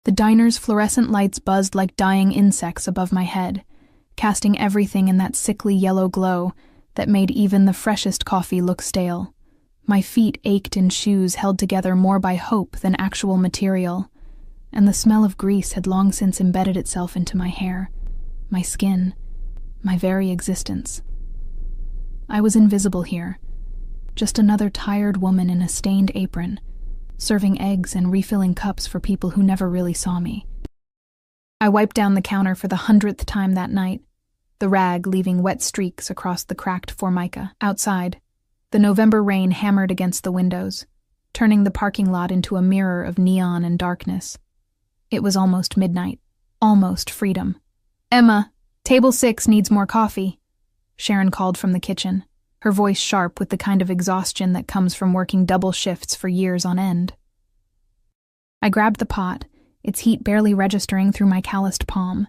The diner's fluorescent lights buzzed like dying insects above my head, casting everything in that sickly yellow glow that made even the freshest coffee look stale. My feet ached in shoes held together more by hope than actual material, and the smell of grease had long since embedded itself into my hair, my skin, my very existence. I was invisible here, just another tired woman in a stained apron, serving eggs and refilling cups for people who never really saw me. I wiped down the counter for the 100th time that night, the rag leaving wet streaks across the cracked formica. Outside, the November rain hammered against the windows, turning the parking lot into a mirror of neon and darkness. It was almost midnight, almost freedom. "Emma, table 6 needs more coffee," Sharon called from the kitchen, her voice sharp with the kind of exhaustion that comes from working double shifts for years on end. I grabbed the pot, its heat barely registering through my calloused palm,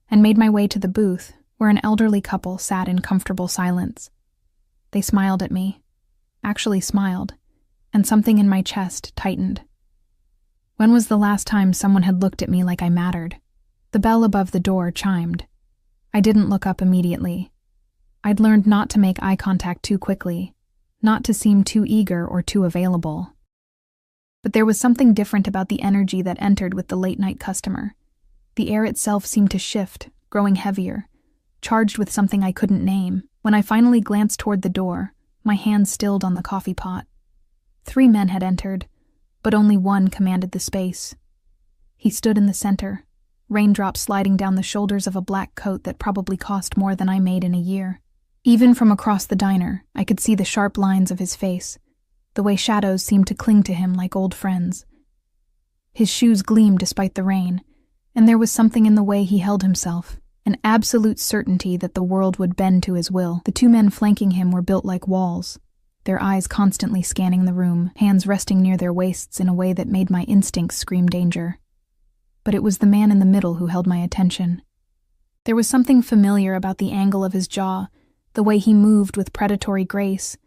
and made my way to the booth where an elderly couple sat in comfortable silence. They smiled at me, actually smiled, and something in my chest tightened. When was the last time someone had looked at me like I mattered? The bell above the door chimed. I didn't look up immediately. I'd learned not to make eye contact too quickly, not to seem too eager or too available. But there was something different about the energy that entered with the late-night customer. The air itself seemed to shift, growing heavier, charged with something I couldn't name. When I finally glanced toward the door, my hand stilled on the coffee pot. 3 men had entered, but only one commanded the space. He stood in the center, raindrops sliding down the shoulders of a black coat that probably cost more than I made in a year. Even from across the diner, I could see the sharp lines of his face, the way shadows seemed to cling to him like old friends. His shoes gleamed despite the rain, and there was something in the way he held himself, an absolute certainty that the world would bend to his will. The 2 men flanking him were built like walls, their eyes constantly scanning the room, hands resting near their waists in a way that made my instincts scream danger. But it was the man in the middle who held my attention. There was something familiar about the angle of his jaw, the way he moved with predatory grace.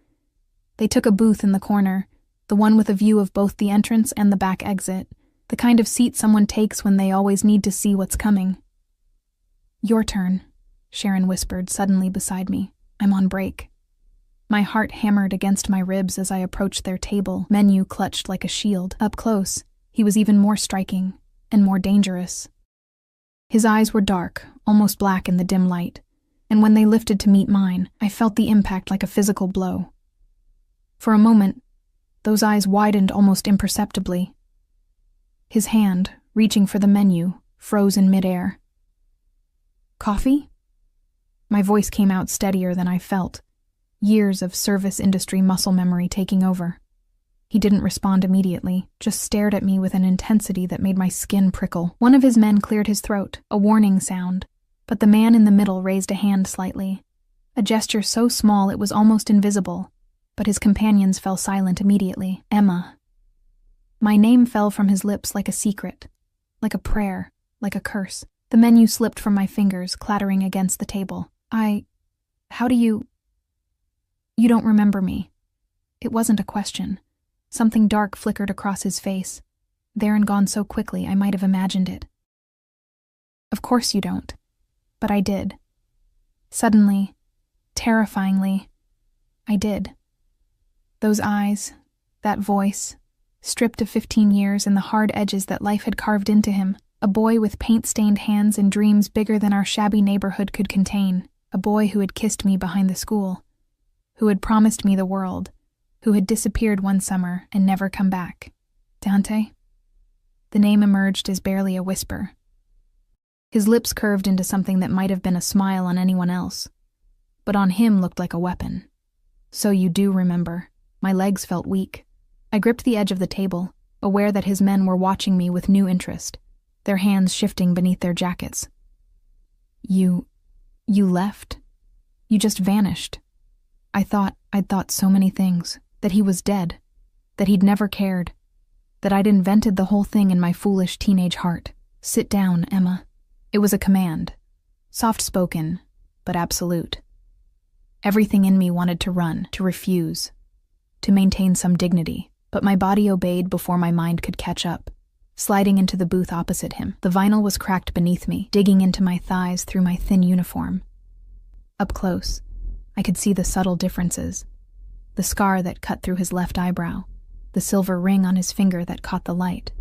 They took a booth in the corner, the one with a view of both the entrance and the back exit, the kind of seat someone takes when they always need to see what's coming. "Your turn," Sharon whispered suddenly beside me. "I'm on break." My heart hammered against my ribs as I approached their table, menu clutched like a shield. Up close, he was even more striking and more dangerous. His eyes were dark, almost black in the dim light, and when they lifted to meet mine, I felt the impact like a physical blow. For a moment, those eyes widened almost imperceptibly. His hand, reaching for the menu, froze in midair. "Coffee?" My voice came out steadier than I felt, years of service industry muscle memory taking over. He didn't respond immediately, just stared at me with an intensity that made my skin prickle. One of his men cleared his throat, a warning sound, but the man in the middle raised a hand slightly, a gesture so small it was almost invisible, but his companions fell silent immediately. "Emma." My name fell from his lips like a secret, like a prayer, like a curse. The menu slipped from my fingers, clattering against the table. How do you... You don't remember me." It wasn't a question. Something dark flickered across his face, there and gone so quickly I might have imagined it. "Of course you don't." But I did. Suddenly, terrifyingly, I did. Those eyes, that voice, stripped of 15 years and the hard edges that life had carved into him. A boy with paint-stained hands and dreams bigger than our shabby neighborhood could contain. A boy who had kissed me behind the school, who had promised me the world, who had disappeared one summer and never come back. Dante? The name emerged as barely a whisper. His lips curved into something that might have been a smile on anyone else, but on him looked like a weapon. "So you do remember." My legs felt weak. I gripped the edge of the table, aware that his men were watching me with new interest, their hands shifting beneath their jackets. You left? You just vanished." I'd thought so many things, that he was dead, that he'd never cared, that I'd invented the whole thing in my foolish teenage heart. "Sit down, Emma." It was a command, soft-spoken, but absolute. Everything in me wanted to run, to refuse, to maintain some dignity, but my body obeyed before my mind could catch up. sliding into the booth opposite him. The vinyl was cracked beneath me, digging into my thighs through my thin uniform. Up close, I could see the subtle differences. The scar that cut through his left eyebrow, the silver ring on his finger that caught the light,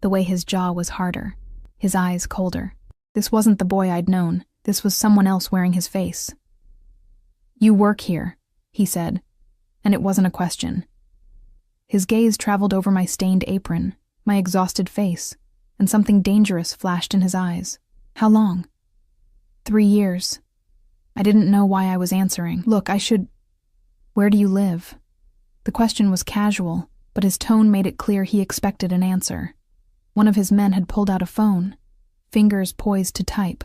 the way his jaw was harder, his eyes colder. This wasn't the boy I'd known. This was someone else wearing his face. "You work here," he said, and it wasn't a question. His gaze traveled over my stained apron, my exhausted face, and something dangerous flashed in his eyes. "How long?" 3 years. I didn't know why I was answering. "Look, Where do you live?" The question was casual, but his tone made it clear he expected an answer. One of his men had pulled out a phone, fingers poised to type.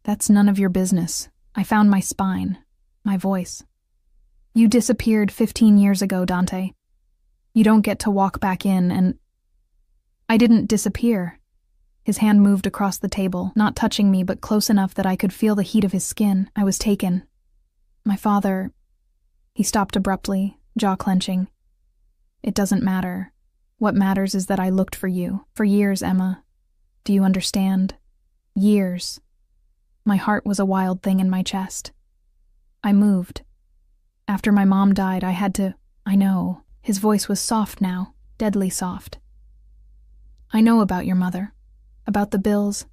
"That's none of your business." I found my spine, my voice. "You disappeared 15 years ago, Dante. You don't get to walk back in and—" "I didn't disappear." His hand moved across the table, not touching me but close enough that I could feel the heat of his skin. "I was taken. My father—" He stopped abruptly, jaw clenching. "It doesn't matter. What matters is that I looked for you. For years, Emma. Do you understand? Years." My heart was a wild thing in my chest. I moved. "After my mom died, I had to—" "I know." His voice was soft now, deadly soft. "I know about your mother. About the bills.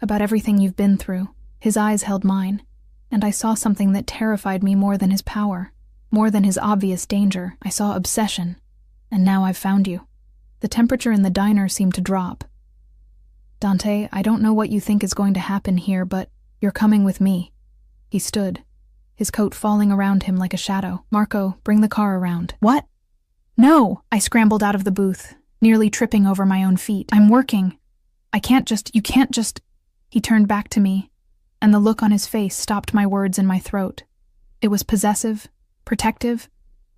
About everything you've been through." His eyes held mine, and I saw something that terrified me more than his power, more than his obvious danger. I saw obsession. "And now I've found you." The temperature in the diner seemed to drop. "Dante, I don't know what you think is going to happen here, but you're coming with me." He stood, his coat falling around him like a shadow. "Marco, bring the car around." "What?" "No!" I scrambled out of the booth, nearly tripping over my own feet. "I'm working. You can't just—" He turned back to me, and the look on his face stopped my words in my throat. It was possessive, protective,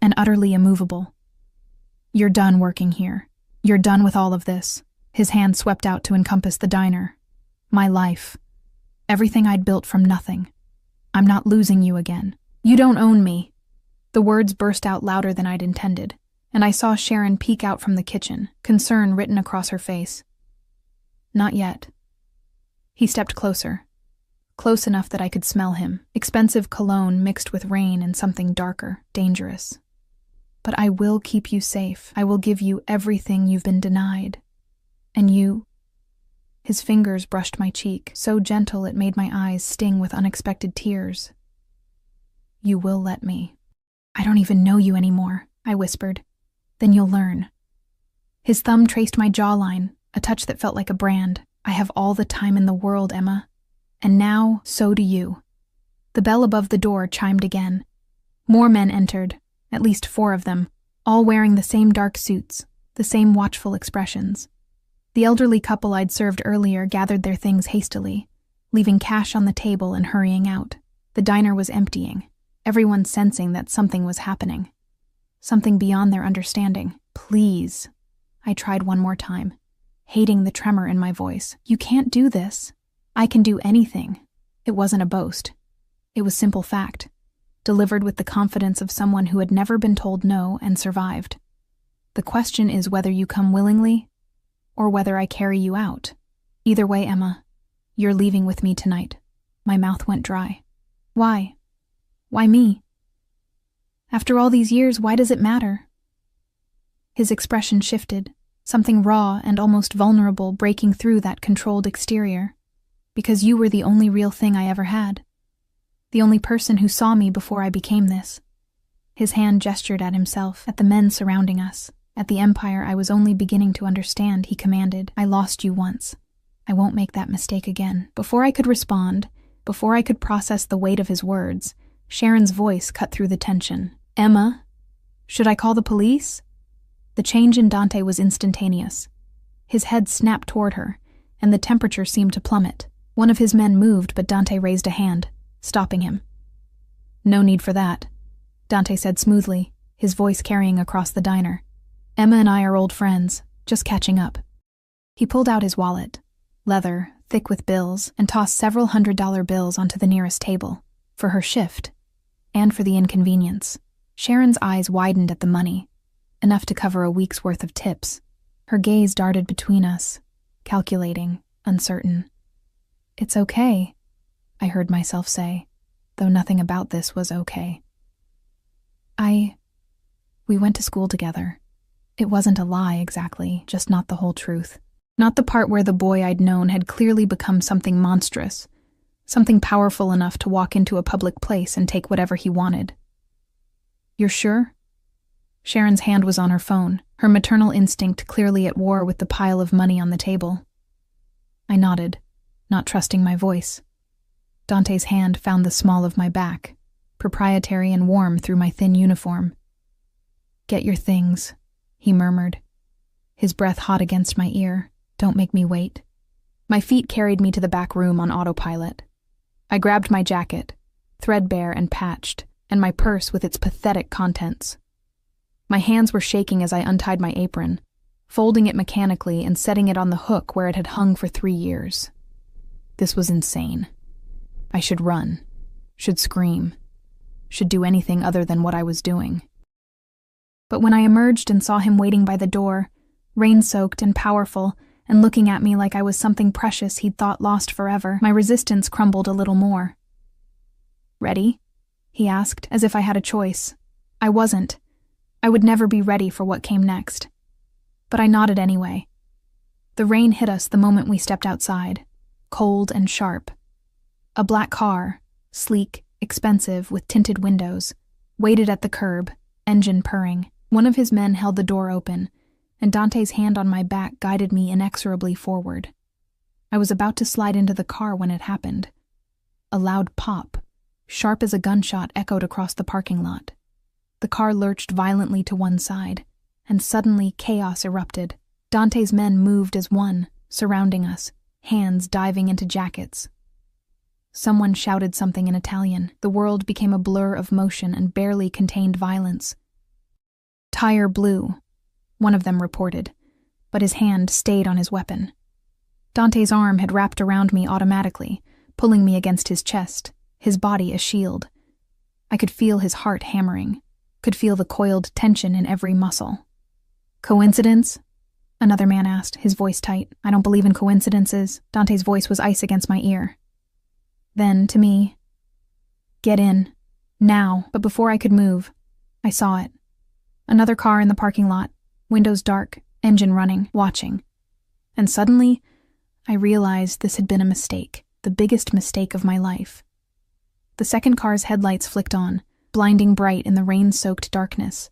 and utterly immovable. "You're done working here. You're done with all of this." His hand swept out to encompass the diner. My life. Everything I'd built from nothing. "I'm not losing you again. You don't own me." The words burst out louder than I'd intended, and I saw Sharon peek out from the kitchen, concern written across her face. "Not yet." He stepped closer, close enough that I could smell him, expensive cologne mixed with rain and something darker, dangerous. "But I will keep you safe. I will give you everything you've been denied. And you—" His fingers brushed my cheek, so gentle it made my eyes sting with unexpected tears. "You will let me." "I don't even know you anymore," I whispered. "Then you'll learn." His thumb traced my jawline, a touch that felt like a brand. "I have all the time in the world, Emma. And now, so do you." The bell above the door chimed again. More men entered, at least 4 of them, all wearing the same dark suits, the same watchful expressions. The elderly couple I'd served earlier gathered their things hastily, leaving cash on the table and hurrying out. The diner was emptying, everyone sensing that something was happening. Something beyond their understanding. "Please." I tried one more time, hating the tremor in my voice. "You can't do this. I can do anything." It wasn't a boast. It was simple fact, delivered with the confidence of someone who had never been told no and survived. "The question is whether you come willingly or whether I carry you out. Either way, Emma, you're leaving with me tonight." My mouth went dry. "Why? Why me? After all these years, why does it matter?" His expression shifted, something raw and almost vulnerable breaking through that controlled exterior. "Because you were the only real thing I ever had. The only person who saw me before I became this." His hand gestured at himself, at the men surrounding us, at the empire I was only beginning to understand. He commanded, "I lost you once. I won't make that mistake again." Before I could respond, before I could process the weight of his words, Sharon's voice cut through the tension. "Emma, should I call the police?" The change in Dante was instantaneous. His head snapped toward her, and the temperature seemed to plummet. One of his men moved, but Dante raised a hand, stopping him. "No need for that," Dante said smoothly, his voice carrying across the diner. "Emma and I are old friends, just catching up." He pulled out his wallet, leather, thick with bills, and tossed several $100 bills onto the nearest table, for her shift, and for the inconvenience. Sharon's eyes widened at the money, enough to cover a week's worth of tips. Her gaze darted between us, calculating, uncertain. "It's okay," I heard myself say, though nothing about this was okay. We went to school together. It wasn't a lie exactly, just not the whole truth. Not the part where the boy I'd known had clearly become something monstrous, something powerful enough to walk into a public place and take whatever he wanted. "You're sure?" Sharon's hand was on her phone, her maternal instinct clearly at war with the pile of money on the table. I nodded, not trusting my voice. Dante's hand found the small of my back, proprietary and warm through my thin uniform. "Get your things," he murmured, his breath hot against my ear. "Don't make me wait." My feet carried me to the back room on autopilot. I grabbed my jacket, threadbare and patched, and my purse with its pathetic contents. My hands were shaking as I untied my apron, folding it mechanically and setting it on the hook where it had hung for 3 years. This was insane. I should run, should scream, should do anything other than what I was doing. But when I emerged and saw him waiting by the door, rain-soaked and powerful, and looking at me like I was something precious he'd thought lost forever, my resistance crumbled a little more. "Ready?" he asked, as if I had a choice. I wasn't. I would never be ready for what came next. But I nodded anyway. The rain hit us the moment we stepped outside, cold and sharp. A black car, sleek, expensive, with tinted windows, waited at the curb, engine purring. One of his men held the door open, and Dante's hand on my back guided me inexorably forward. I was about to slide into the car when it happened. A loud pop, sharp as a gunshot, echoed across the parking lot. The car lurched violently to one side, and suddenly chaos erupted. Dante's men moved as one, surrounding us, hands diving into jackets. Someone shouted something in Italian. The world became a blur of motion and barely contained violence. "Tire blew," one of them reported, but his hand stayed on his weapon. Dante's arm had wrapped around me automatically, pulling me against his chest, his body a shield. I could feel his heart hammering, could feel the coiled tension in every muscle. "Coincidence?" another man asked, his voice tight. "I don't believe in coincidences." Dante's voice was ice against my ear. Then, to me, "Get in. Now." But before I could move, I saw it. Another car in the parking lot, windows dark, engine running, watching. And suddenly, I realized this had been a mistake, the biggest mistake of my life. The second car's headlights flicked on, blinding bright in the rain-soaked darkness.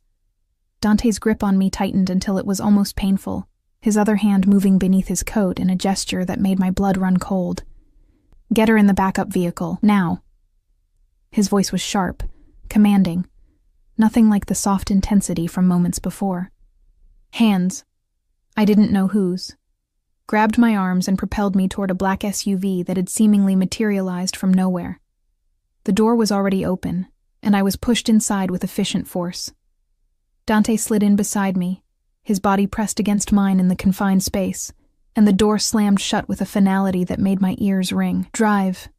Dante's grip on me tightened until it was almost painful, his other hand moving beneath his coat in a gesture that made my blood run cold. "Get her in the backup vehicle, now." His voice was sharp, commanding, nothing like the soft intensity from moments before. Hands, I didn't know whose, grabbed my arms and propelled me toward a black SUV that had seemingly materialized from nowhere. The door was already open, and I was pushed inside with efficient force. Dante slid in beside me, his body pressed against mine in the confined space, and the door slammed shut with a finality that made my ears ring. "Drive.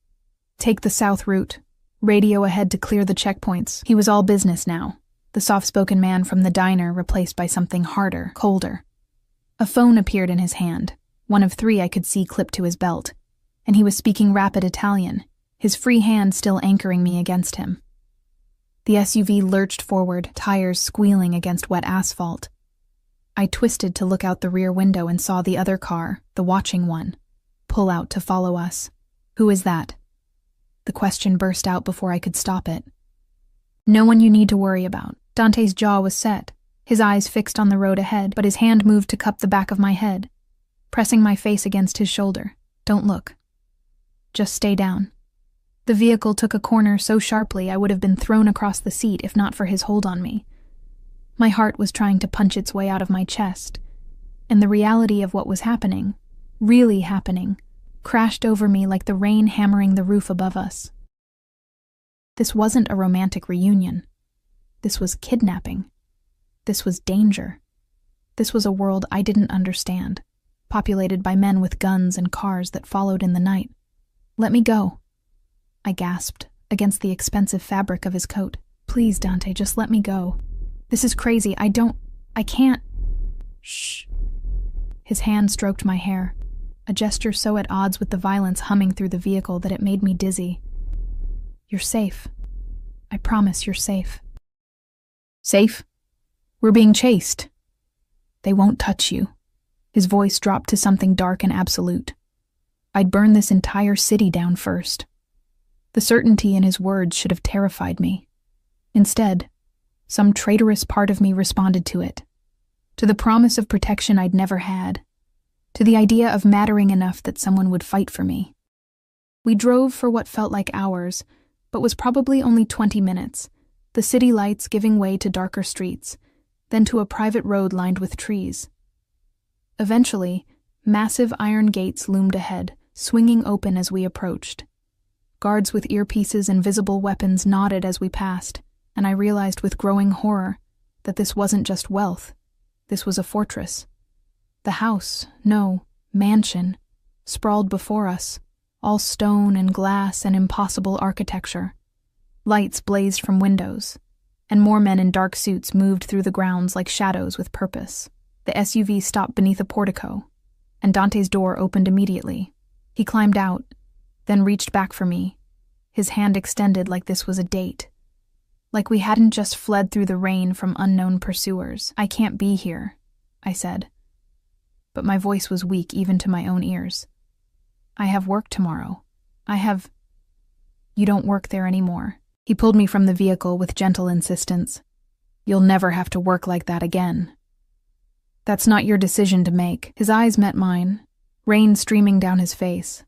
Take the south route. Radio ahead to clear the checkpoints." He was all business now, the soft-spoken man from the diner replaced by something harder, colder. A phone appeared in his hand, one of 3 I could see clipped to his belt, and he was speaking rapid Italian, his free hand still anchoring me against him. The SUV lurched forward, tires squealing against wet asphalt. I twisted to look out the rear window and saw the other car, the watching one, pull out to follow us. "Who is that?" The question burst out before I could stop it. "No one you need to worry about." Dante's jaw was set, his eyes fixed on the road ahead, but his hand moved to cup the back of my head, pressing my face against his shoulder. "Don't look. Just stay down." The vehicle took a corner so sharply I would have been thrown across the seat if not for his hold on me. My heart was trying to punch its way out of my chest, and the reality of what was happening, really happening, crashed over me like the rain hammering the roof above us. This wasn't a romantic reunion. This was kidnapping. This was danger. This was a world I didn't understand, populated by men with guns and cars that followed in the night. "Let me go," I gasped, against the expensive fabric of his coat. "Please, Dante, just let me go. This is crazy. I can't." "Shh," His hand stroked my hair, a gesture so at odds with the violence humming through the vehicle that it made me dizzy. "You're safe. I promise you're safe." "Safe? We're being chased." "They won't touch you." His voice dropped to something dark and absolute. "I'd burn this entire city down first." The certainty in his words should have terrified me. Instead, some traitorous part of me responded to it, to the promise of protection I'd never had, to the idea of mattering enough that someone would fight for me. We drove for what felt like hours, but was probably only 20 minutes, the city lights giving way to darker streets, then to a private road lined with trees. Eventually, massive iron gates loomed ahead, swinging open as we approached. Guards with earpieces and visible weapons nodded as we passed, and I realized with growing horror that this wasn't just wealth. This was a fortress. The house, no, mansion, sprawled before us, all stone and glass and impossible architecture. Lights blazed from windows, and more men in dark suits moved through the grounds like shadows with purpose. The SUV stopped beneath a portico, and Dante's door opened immediately. He climbed out, then reached back for me, his hand extended like this was a date. Like we hadn't just fled through the rain from unknown pursuers. "I can't be here," I said. But my voice was weak even to my own ears. "I have work tomorrow. You don't work there anymore." He pulled me from the vehicle with gentle insistence. "You'll never have to work like that again." "That's not your decision to make." His eyes met mine, rain streaming down his face,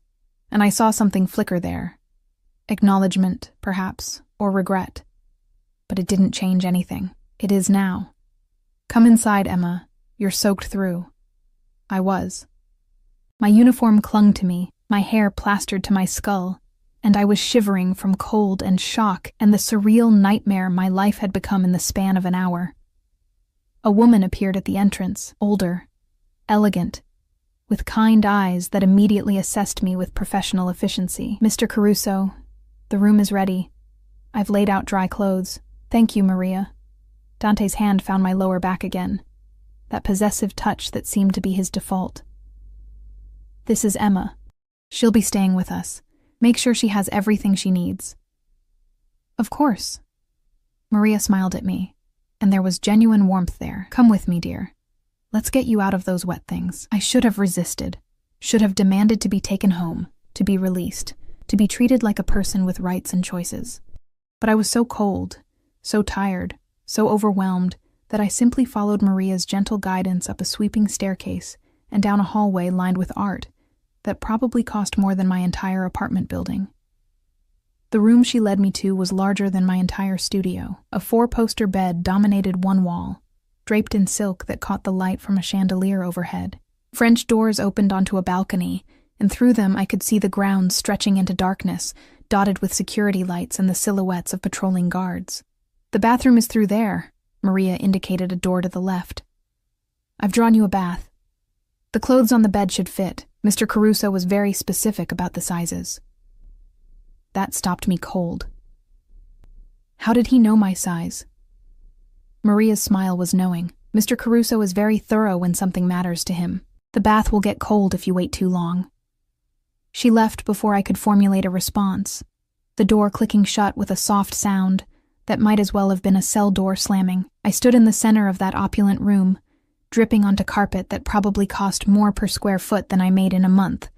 and I saw something flicker there. Acknowledgement, perhaps, or regret. But it didn't change anything. It is now. "Come inside, Emma. You're soaked through." I was. My uniform clung to me, my hair plastered to my skull, and I was shivering from cold and shock and the surreal nightmare my life had become in the span of an hour. A woman appeared at the entrance, older, elegant, with kind eyes that immediately assessed me with professional efficiency. "Mr. Caruso, the room is ready. I've laid out dry clothes. Thank you, Maria." Dante's hand found my lower back again, that possessive touch that seemed to be his default. "This is Emma. She'll be staying with us. Make sure she has everything she needs." "Of course." Maria smiled at me, and there was genuine warmth there. "Come with me, dear. Let's get you out of those wet things." I should have resisted, should have demanded to be taken home, to be released, to be treated like a person with rights and choices. But I was so cold, so tired, so overwhelmed that I simply followed Maria's gentle guidance up a sweeping staircase and down a hallway lined with art that probably cost more than my entire apartment building. The room she led me to was larger than my entire studio. A 4-poster bed dominated one wall, draped in silk that caught the light from a chandelier overhead. French doors opened onto a balcony, and through them I could see the grounds stretching into darkness, dotted with security lights and the silhouettes of patrolling guards. "The bathroom is through there," Maria indicated a door to the left. "I've drawn you a bath. The clothes on the bed should fit. Mr. Caruso was very specific about the sizes." That stopped me cold. How did he know my size? Maria's smile was knowing. "Mr. Caruso is very thorough when something matters to him. The bath will get cold if you wait too long." She left before I could formulate a response, the door clicking shut with a soft sound that might as well have been a cell door slamming. I stood in the center of that opulent room, dripping onto carpet that probably cost more per square foot than I made in a month,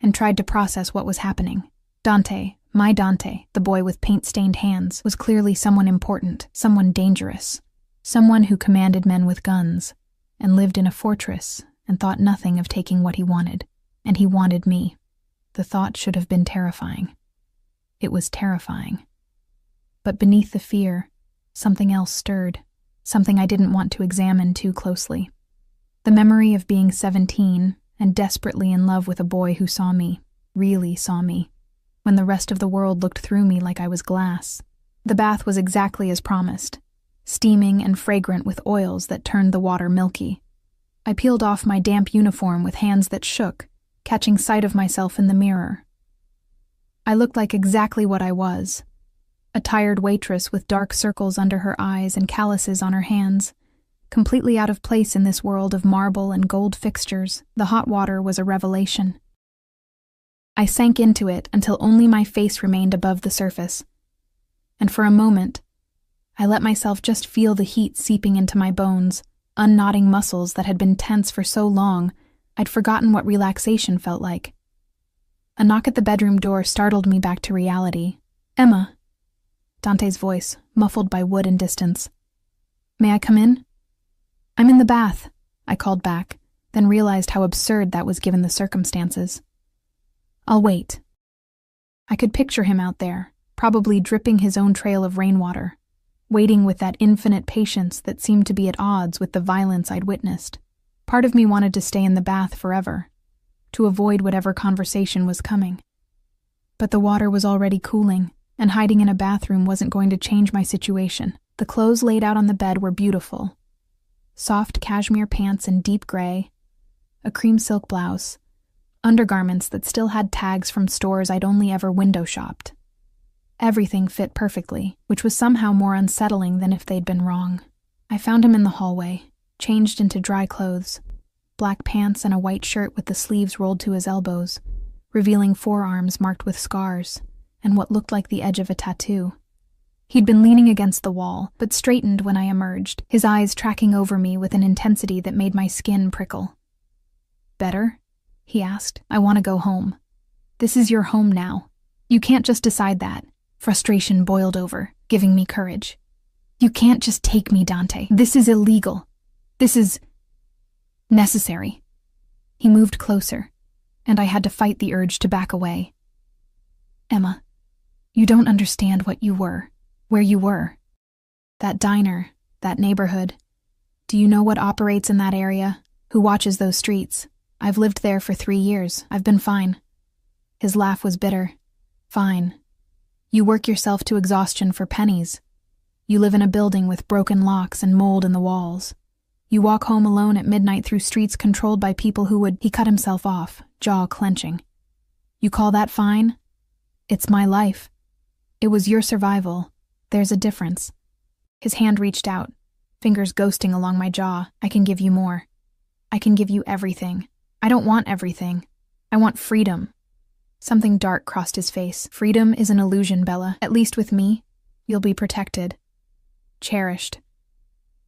and tried to process what was happening. Dante, my Dante, the boy with paint-stained hands, was clearly someone important, someone dangerous, someone who commanded men with guns, and lived in a fortress, and thought nothing of taking what he wanted. And he wanted me. The thought should have been terrifying. It was terrifying. But beneath the fear, something else stirred, something I didn't want to examine too closely. The memory of being 17 and desperately in love with a boy who saw me, really saw me, when the rest of the world looked through me like I was glass. The bath was exactly as promised, steaming and fragrant with oils that turned the water milky. I peeled off my damp uniform with hands that shook, catching sight of myself in the mirror. I looked like exactly what I was, a tired waitress with dark circles under her eyes and calluses on her hands, Completely out of place in this world of marble and gold fixtures, the hot water was a revelation. I sank into it until only my face remained above the surface. And for a moment, I let myself just feel the heat seeping into my bones, unknotting muscles that had been tense for so long, I'd forgotten what relaxation felt like. A knock at the bedroom door startled me back to reality. "Emma." Dante's voice, muffled by wood and distance. "May I come in?" "I'm in the bath," I called back, then realized how absurd that was given the circumstances. "I'll wait." I could picture him out there, probably dripping his own trail of rainwater, waiting with that infinite patience that seemed to be at odds with the violence I'd witnessed. Part of me wanted to stay in the bath forever, to avoid whatever conversation was coming. But the water was already cooling, and hiding in a bathroom wasn't going to change my situation. The clothes laid out on the bed were beautiful. Soft cashmere pants in deep gray, a cream silk blouse, undergarments that still had tags from stores I'd only ever window shopped. Everything fit perfectly, which was somehow more unsettling than if they'd been wrong. I found him in the hallway, changed into dry clothes, black pants and a white shirt with the sleeves rolled to his elbows, revealing forearms marked with scars and what looked like the edge of a tattoo. He'd been leaning against the wall, but straightened when I emerged, his eyes tracking over me with an intensity that made my skin prickle. "Better?" he asked. "I want to go home. This is your home now. You can't just decide that." Frustration boiled over, giving me courage. "You can't just take me, Dante. This is illegal. This is necessary." He moved closer, and I had to fight the urge to back away. "Emma, you don't understand what you were, where you were. That diner, that neighborhood. Do you know what operates in that area? Who watches those streets? I've lived there for 3 years. I've been fine." His laugh was bitter. "Fine. You work yourself to exhaustion for pennies. You live in a building with broken locks and mold in the walls. You walk home alone at midnight through streets controlled by people who would—" He cut himself off, jaw clenching. "You call that fine? It's my life. It was your survival. There's a difference." His hand reached out, fingers ghosting along my jaw. "I can give you more. I can give you everything. I don't want everything. I want freedom." Something dark crossed his face. "Freedom is an illusion, Bella. At least with me, you'll be protected. Cherished."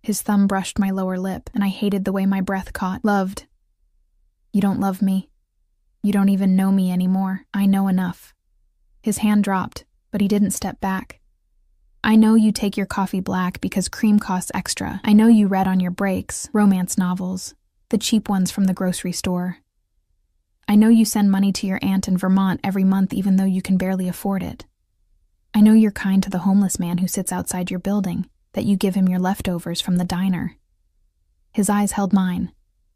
His thumb brushed my lower lip, and I hated the way my breath caught. "Loved. You don't love me. You don't even know me anymore. I know enough." His hand dropped, but he didn't step back. "I know you take your coffee black because cream costs extra. I know you read on your breaks, romance novels, the cheap ones from the grocery store. I know you send money to your aunt in Vermont every month even though you can barely afford it. I know you're kind to the homeless man who sits outside your building, that you give him your leftovers from the diner." His eyes held mine,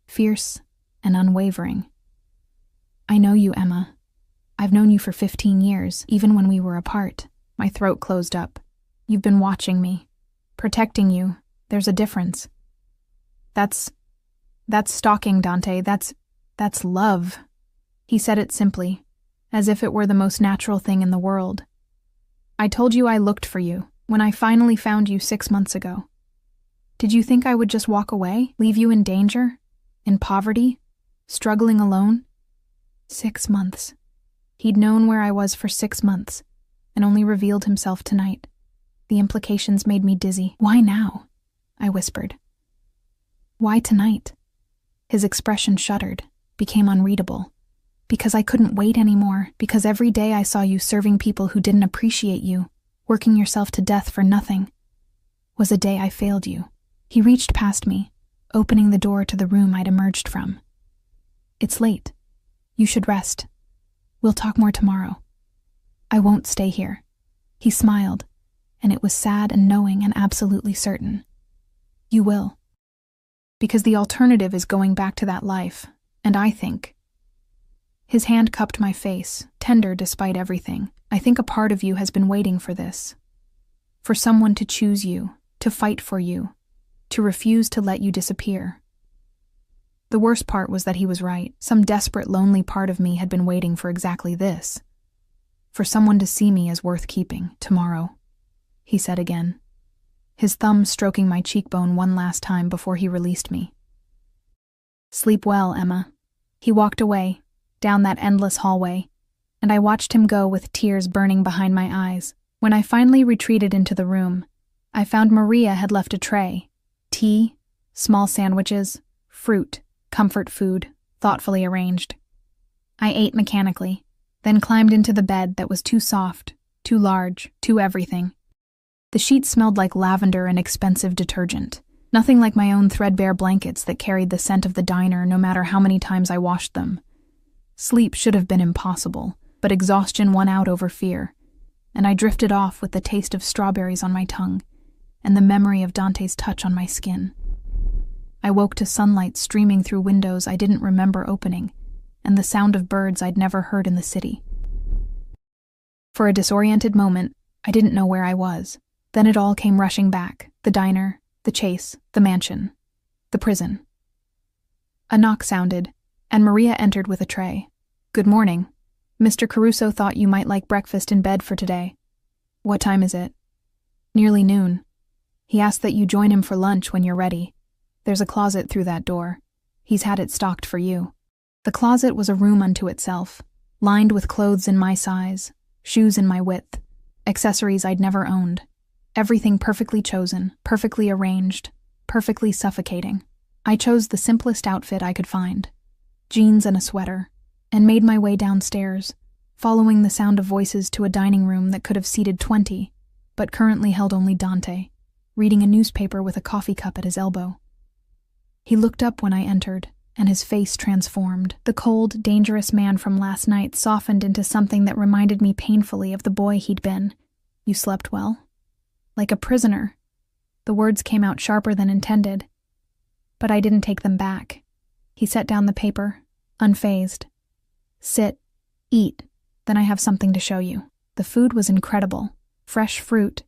fierce and unwavering. "I know you, Emma. I've known you for 15 years, even when we were apart." My throat closed up. "You've been watching me, protecting you. There's a difference." That's stalking, Dante. That's love." He said it simply, as if it were the most natural thing in the world. "I told you I looked for you when I finally found you 6 months ago. Did you think I would just walk away, leave you in danger, in poverty, struggling alone?" 6 months. He'd known where I was for 6 months, and only revealed himself tonight. The implications made me dizzy. "Why now?" I whispered. "Why tonight?" His expression shuddered, became unreadable. "Because I couldn't wait anymore, because every day I saw you serving people who didn't appreciate you, working yourself to death for nothing, was a day I failed you." He reached past me, opening the door to the room I'd emerged from. "It's late. You should rest. We'll talk more tomorrow. I won't stay here." He smiled, and it was sad and knowing and absolutely certain. "You will. Because the alternative is going back to that life, and I think—" His hand cupped my face, tender despite everything. "I think a part of you has been waiting for this. For someone to choose you, to fight for you, to refuse to let you disappear." The worst part was that he was right. Some desperate, lonely part of me had been waiting for exactly this. For someone to see me as worth keeping, tomorrow, he said again. his thumb stroking my cheekbone one last time before he released me. "Sleep well, Emma." He walked away, down that endless hallway, and I watched him go with tears burning behind my eyes. When I finally retreated into the room, I found Maria had left a tray. Tea, small sandwiches, fruit, comfort food, thoughtfully arranged. I ate mechanically, then climbed into the bed that was too soft, too large, too everything. The sheets smelled like lavender and expensive detergent, nothing like my own threadbare blankets that carried the scent of the diner no matter how many times I washed them. Sleep should have been impossible, but exhaustion won out over fear, and I drifted off with the taste of strawberries on my tongue and the memory of Dante's touch on my skin. I woke to sunlight streaming through windows I didn't remember opening, and the sound of birds I'd never heard in the city. For a disoriented moment, I didn't know where I was. Then it all came rushing back: the diner, the chase, the mansion, the prison. A knock sounded, and Maria entered with a tray. "Good morning. Mr. Caruso thought you might like breakfast in bed for today." "What time is it?" "Nearly noon. He asked that you join him for lunch when you're ready. There's a closet through that door. He's had it stocked for you." The closet was a room unto itself, lined with clothes in my size, shoes in my width, accessories I'd never owned. Everything perfectly chosen, perfectly arranged, perfectly suffocating. I chose the simplest outfit I could find, jeans and a sweater, and made my way downstairs, following the sound of voices to a dining room that could have seated 20, but currently held only Dante, reading a newspaper with a coffee cup at his elbow. He looked up when I entered, and his face transformed. The cold, dangerous man from last night softened into something that reminded me painfully of the boy he'd been. "You slept well?" "Like a prisoner." The words came out sharper than intended, but I didn't take them back. He set down the paper, unfazed. "Sit, eat, then I have something to show you." The food was incredible. Fresh fruit,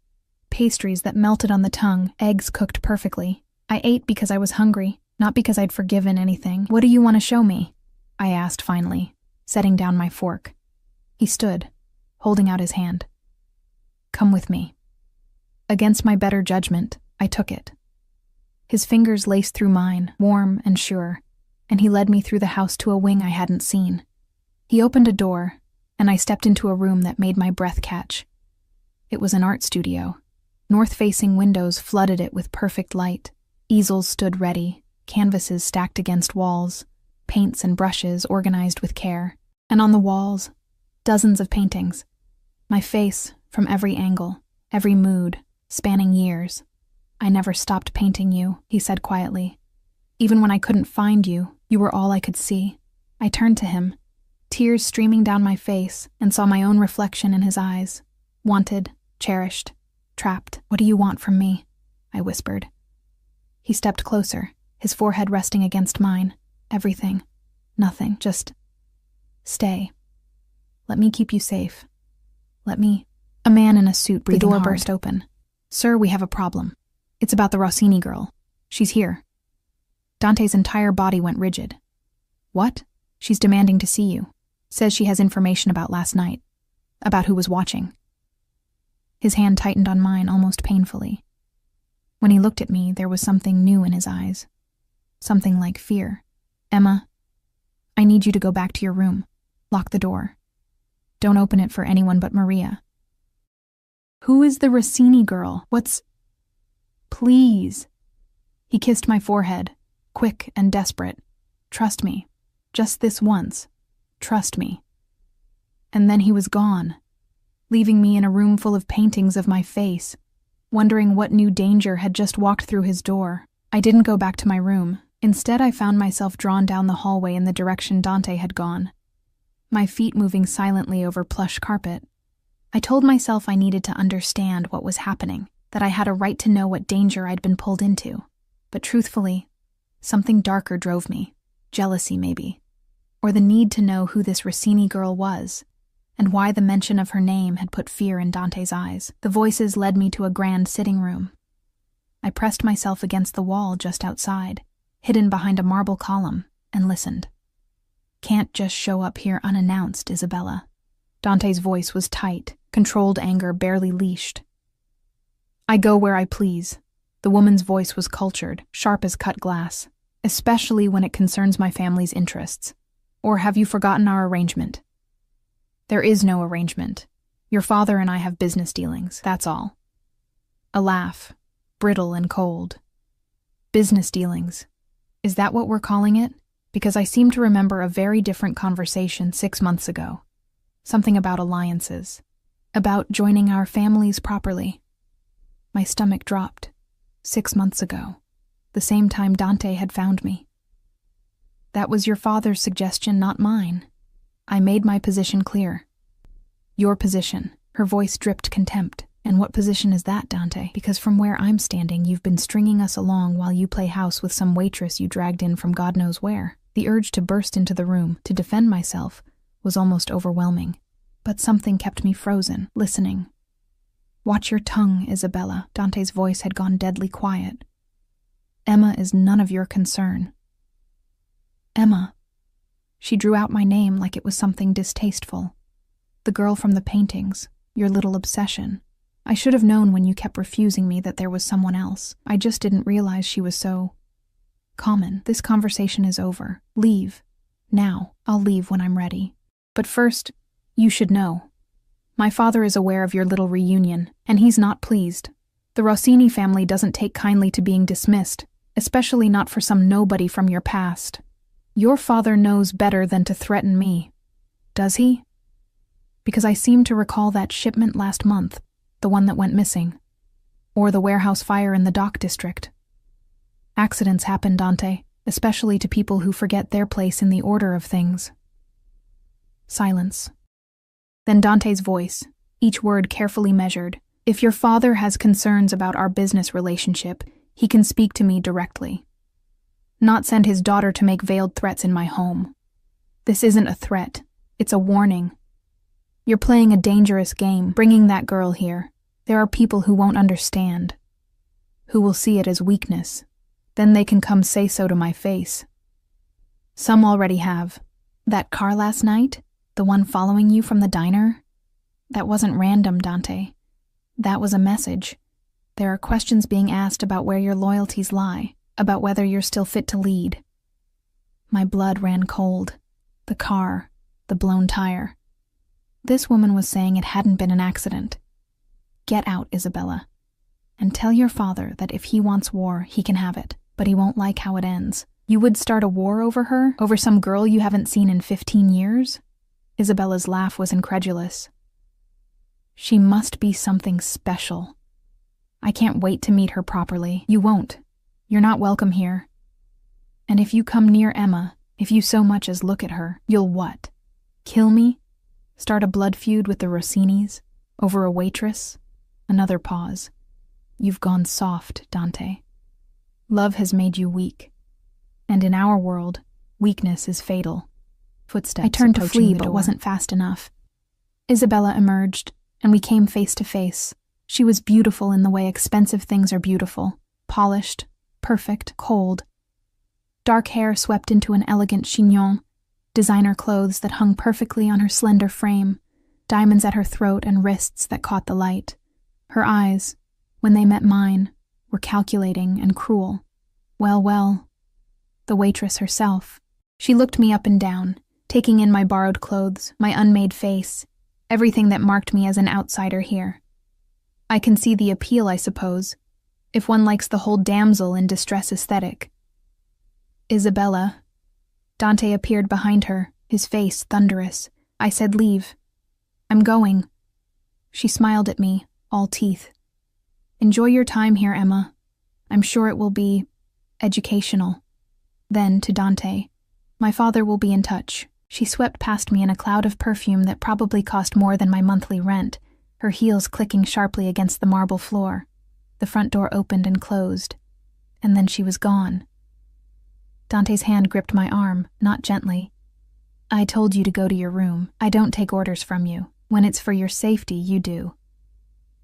pastries that melted on the tongue, eggs cooked perfectly. I ate because I was hungry, not because I'd forgiven anything. "What do you want to show me?" I asked finally, setting down my fork. He stood, holding out his hand. "Come with me." Against my better judgment, I took it. His fingers laced through mine, warm and sure, and he led me through the house to a wing I hadn't seen. He opened a door, and I stepped into a room that made my breath catch. It was an art studio. North-facing windows flooded it with perfect light. Easels stood ready, canvases stacked against walls, paints and brushes organized with care. And on the walls, dozens of paintings. My face, from every angle, every mood, spanning years. "I never stopped painting you," he said quietly. "Even when I couldn't find you, you were all I could see." I turned to him, tears streaming down my face, and saw my own reflection in his eyes. Wanted, cherished, trapped. "What do you want from me?" I whispered. He stepped closer, his forehead resting against mine. "Everything. Nothing. Just stay. Let me keep you safe. Let me—" A man in a suit breathing hard. The door burst open. "Sir, we have a problem. It's about the Rossini girl. She's here." Dante's entire body went rigid. "What?" "She's demanding to see you. Says she has information about last night. About who was watching." His hand tightened on mine almost painfully. When he looked at me, there was something new in his eyes. Something like fear. "Emma, I need you to go back to your room. Lock the door. Don't open it for anyone but Maria." "Who is the Rossini girl? What's—" "Please." He kissed my forehead, quick and desperate. "Trust me. Just this once. Trust me." And then he was gone, leaving me in a room full of paintings of my face, wondering what new danger had just walked through his door. I didn't go back to my room. Instead, I found myself drawn down the hallway in the direction Dante had gone, my feet moving silently over plush carpet. I told myself I needed to understand what was happening, that I had a right to know what danger I'd been pulled into. But truthfully, something darker drove me. Jealousy, maybe. Or the need to know who this Rossini girl was, and why the mention of her name had put fear in Dante's eyes. The voices led me to a grand sitting room. I pressed myself against the wall just outside, hidden behind a marble column, and listened. "Can't just show up here unannounced, Isabella." Dante's voice was tight, controlled anger barely leashed. I go where I please. The woman's voice was cultured, sharp as cut glass, especially when it concerns my family's interests. Or have you forgotten our arrangement? There is no arrangement. Your father and I have business dealings, that's all. A laugh, brittle and cold. Business dealings. Is that what we're calling it? Because I seem to remember a very different conversation 6 months ago. Something about alliances. About joining our families properly. My stomach dropped. 6 months ago. The same time Dante had found me. That was your father's suggestion, not mine. I made my position clear. Your position. Her voice dripped contempt. And what position is that, Dante? Because from where I'm standing, you've been stringing us along while you play house with some waitress you dragged in from God knows where. The urge to burst into the room, to defend myself, was almost overwhelming. But something kept me frozen, listening. Watch your tongue, Isabella. Dante's voice had gone deadly quiet. Emma is none of your concern. Emma. She drew out my name like it was something distasteful. The girl from the paintings, your little obsession. I should have known when you kept refusing me that there was someone else. I just didn't realize she was so common. This conversation is over. Leave. Now. I'll leave when I'm ready. But first, you should know. My father is aware of your little reunion, and he's not pleased. The Rossini family doesn't take kindly to being dismissed, especially not for some nobody from your past. Your father knows better than to threaten me. Does he? Because I seem to recall that shipment last month, the one that went missing. Or the warehouse fire in the dock district. Accidents happen, Dante, especially to people who forget their place in the order of things. Silence. Then Dante's voice, each word carefully measured. If your father has concerns about our business relationship, he can speak to me directly. Not send his daughter to make veiled threats in my home. This isn't a threat. It's a warning. You're playing a dangerous game, bringing that girl here. There are people who won't understand, who will see it as weakness. Then they can come say so to my face. Some already have. That car last night? The one following you from the diner? That wasn't random, Dante. That was a message. There are questions being asked about where your loyalties lie, about whether you're still fit to lead. My blood ran cold. The car, the blown tire. This woman was saying it hadn't been an accident. Get out, Isabella, and tell your father that if he wants war, he can have it, but he won't like how it ends. You would start a war over her? Over some girl you haven't seen in 15 years? Isabella's laugh was incredulous. She must be something special. I can't wait to meet her properly. You won't. You're not welcome here. And if you come near Emma, if you so much as look at her, you'll what? Kill me? Start a blood feud with the Rossinis? Over a waitress? Another pause. You've gone soft, Dante. Love has made you weak. And in our world, weakness is fatal. Footsteps. I turned to flee, but wasn't fast enough. Isabella emerged, and we came face to face. She was beautiful in the way expensive things are beautiful. Polished, perfect, cold. Dark hair swept into an elegant chignon, designer clothes that hung perfectly on her slender frame, diamonds at her throat and wrists that caught the light. Her eyes, when they met mine, were calculating and cruel. Well, the waitress herself. She looked me up and down, taking in my borrowed clothes, my unmade face, everything that marked me as an outsider here. I can see the appeal, I suppose, if one likes the whole damsel in distress aesthetic. Isabella. Dante appeared behind her, his face thunderous. I said, leave. I'm going. She smiled at me, all teeth. Enjoy your time here, Emma. I'm sure it will be educational. Then, to Dante, my father will be in touch. She swept past me in a cloud of perfume that probably cost more than my monthly rent, her heels clicking sharply against the marble floor. The front door opened and closed, and then she was gone. Dante's hand gripped my arm, not gently. I told you to go to your room. I don't take orders from you. When it's for your safety, you do.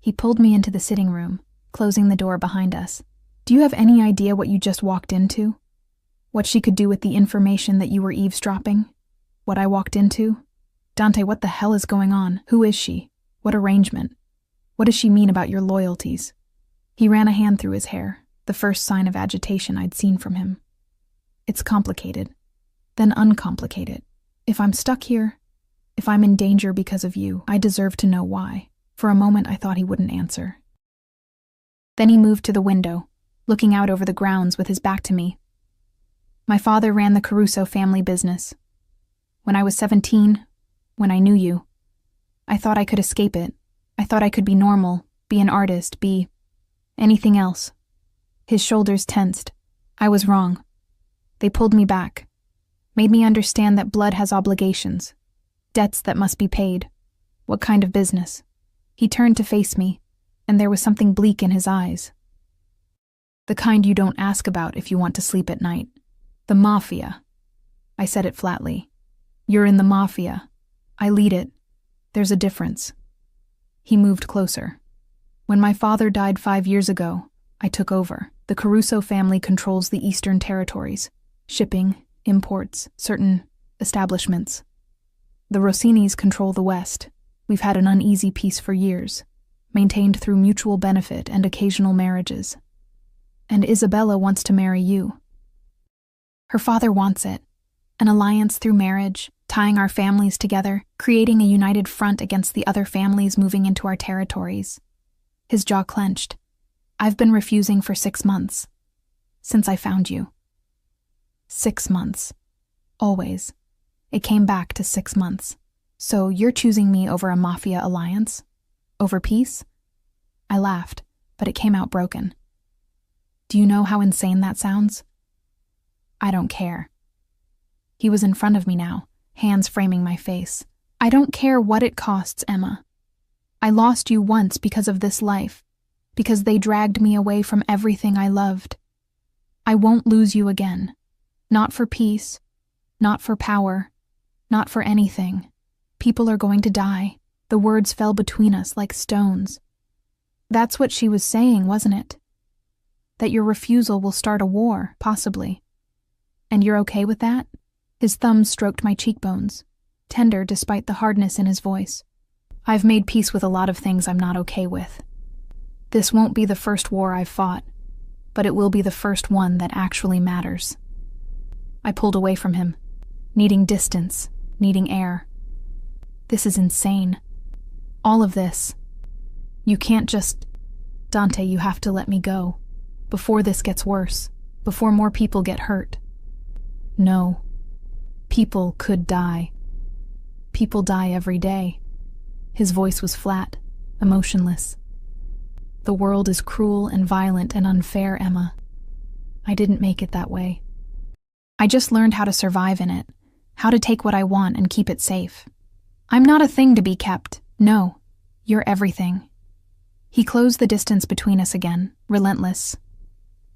He pulled me into the sitting room, closing the door behind us. Do you have any idea what you just walked into? What she could do with the information that you were eavesdropping? What I walked into? Dante, what the hell is going on? Who is she? What arrangement? What does she mean about your loyalties? He ran a hand through his hair, the first sign of agitation I'd seen from him. It's complicated, then uncomplicated. If I'm stuck here, if I'm in danger because of you, I deserve to know why. For a moment I thought he wouldn't answer. Then he moved to the window, looking out over the grounds with his back to me. My father ran the Caruso family business. When I was 17, when I knew you, I thought I could escape it. I thought I could be normal, be an artist, be anything else. His shoulders tensed. I was wrong. They pulled me back, made me understand that blood has obligations, debts that must be paid. What kind of business? He turned to face me, and there was something bleak in his eyes. The kind you don't ask about if you want to sleep at night. The mafia. I said it flatly. You're in the mafia. I lead it. There's a difference. He moved closer. When my father died 5 years ago, I took over. The Caruso family controls the Eastern Territories. Shipping, imports, certain establishments. The Rossinis control the West. We've had an uneasy peace for years, maintained through mutual benefit and occasional marriages. And Isabella wants to marry you. Her father wants it. An alliance through marriage, tying our families together, creating a united front against the other families moving into our territories. His jaw clenched. I've been refusing for 6 months. Since I found you. 6 months. Always. It came back to 6 months. So you're choosing me over a mafia alliance? Over peace? I laughed, but it came out broken. Do you know how insane that sounds? I don't care. He was in front of me now, hands framing my face. I don't care what it costs, Emma. I lost you once because of this life, because they dragged me away from everything I loved. I won't lose you again. Not for peace, not for power, not for anything. People are going to die. The words fell between us like stones. That's what she was saying, wasn't it? That your refusal will start a war, possibly. And you're okay with that? His thumbs stroked my cheekbones, tender despite the hardness in his voice. I've made peace with a lot of things I'm not okay with. This won't be the first war I've fought, but it will be the first one that actually matters. I pulled away from him, needing distance, needing air. This is insane. All of this. You can't just... Dante, you have to let me go. Before this gets worse. Before more people get hurt. No. People could die. People die every day. His voice was flat, emotionless. The world is cruel and violent and unfair, Emma. I didn't make it that way. I just learned how to survive in it, how to take what I want and keep it safe. I'm not a thing to be kept. No, you're everything. He closed the distance between us again, relentless.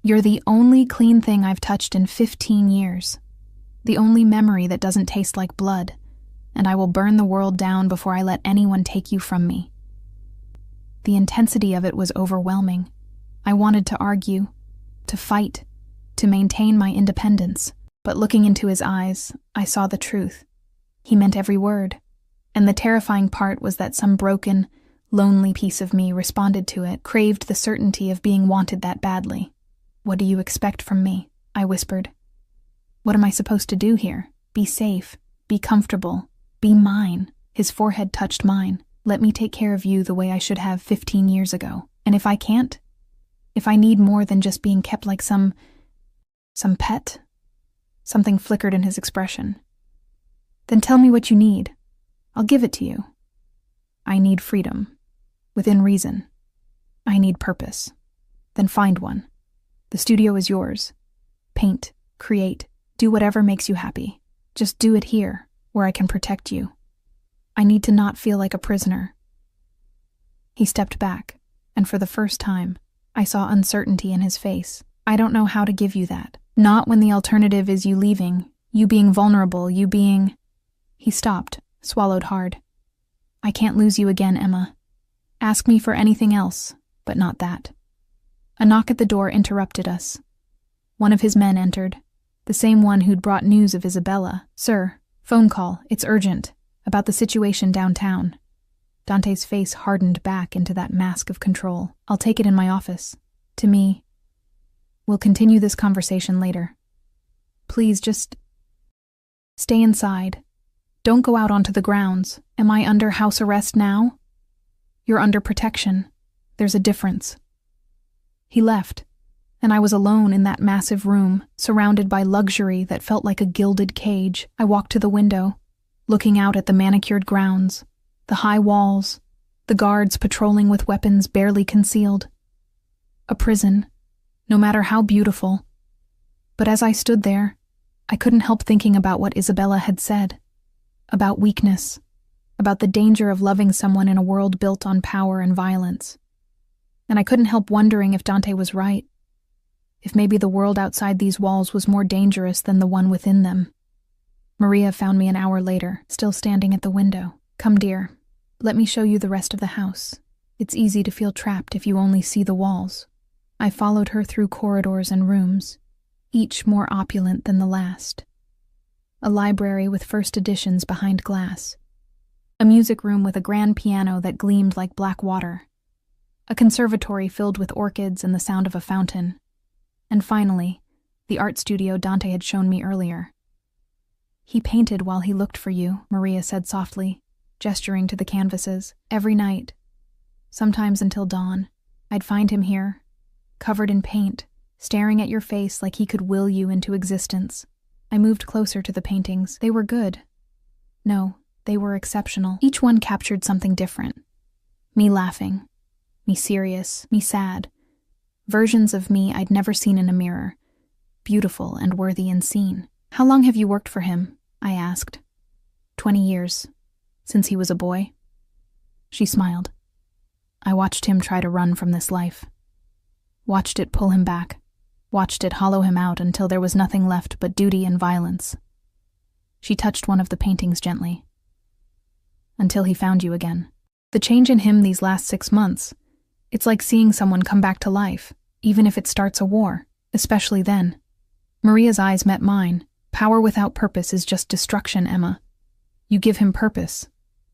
You're the only clean thing I've touched in 15 years. The only memory that doesn't taste like blood, and I will burn the world down before I let anyone take you from me. The intensity of it was overwhelming. I wanted to argue, to fight, to maintain my independence, but looking into his eyes, I saw the truth. He meant every word, and the terrifying part was that some broken, lonely piece of me responded to it, craved the certainty of being wanted that badly. What do you expect from me? I whispered. What am I supposed to do here? Be safe, be comfortable, be mine. His forehead touched mine. Let me take care of you the way I should have 15 years ago. And if I can't? If I need more than just being kept like some pet? Something flickered in his expression. Then tell me what you need. I'll give it to you. I need freedom. Within reason. I need purpose. Then find one. The studio is yours. Paint, create, do whatever makes you happy. Just do it here, where I can protect you. I need to not feel like a prisoner. He stepped back, and for the first time, I saw uncertainty in his face. I don't know how to give you that. Not when the alternative is you leaving, you being vulnerable, you being... He stopped, swallowed hard. I can't lose you again, Emma. Ask me for anything else, but not that. A knock at the door interrupted us. One of his men entered, the same one who'd brought news of Isabella. Sir, phone call, it's urgent, about the situation downtown. Dante's face hardened back into that mask of control. I'll take it in my office. To me, "We'll continue this conversation later. Please just stay inside. Don't go out onto the grounds. Am I under house arrest now? You're under protection. There's a difference." He left, and I was alone in that massive room, surrounded by luxury that felt like a gilded cage. I walked to the window, looking out at the manicured grounds, the high walls, the guards patrolling with weapons barely concealed. A prison, no matter how beautiful. But as I stood there, I couldn't help thinking about what Isabella had said, about weakness, about the danger of loving someone in a world built on power and violence. And I couldn't help wondering if Dante was right, if maybe the world outside these walls was more dangerous than the one within them. Maria found me an hour later, still standing at the window. "Come, dear, let me show you the rest of the house. It's easy to feel trapped if you only see the walls." I followed her through corridors and rooms, each more opulent than the last. A library with first editions behind glass. A music room with a grand piano that gleamed like black water. A conservatory filled with orchids and the sound of a fountain. And finally, the art studio Dante had shown me earlier. "He painted while he looked for you," Maria said softly, gesturing to the canvases. "Every night, sometimes until dawn, I'd find him here, covered in paint, staring at your face like he could will you into existence." I moved closer to the paintings. They were good. No, they were exceptional. Each one captured something different. Me laughing, me serious, me sad. Versions of me I'd never seen in a mirror, beautiful and worthy and seen. "How long have you worked for him?" I asked. 20 years, since he was a boy." She smiled. "I watched him try to run from this life. Watched it pull him back. Watched it hollow him out until there was nothing left but duty and violence." She touched one of the paintings gently. "Until he found you again. The change in him these last 6 months, it's like seeing someone come back to life, even if it starts a war, especially then." Maria's eyes met mine. "Power without purpose is just destruction, Emma. You give him purpose.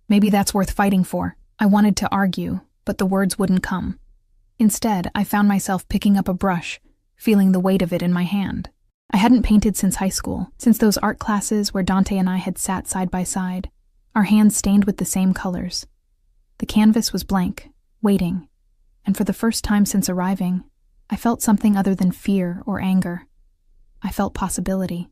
Maybe that's worth fighting for." I wanted to argue, but the words wouldn't come. Instead, I found myself picking up a brush, feeling the weight of it in my hand. I hadn't painted since high school, since those art classes where Dante and I had sat side by side, our hands stained with the same colors. The canvas was blank, waiting, and for the first time since arriving, I felt something other than fear or anger. I felt possibility.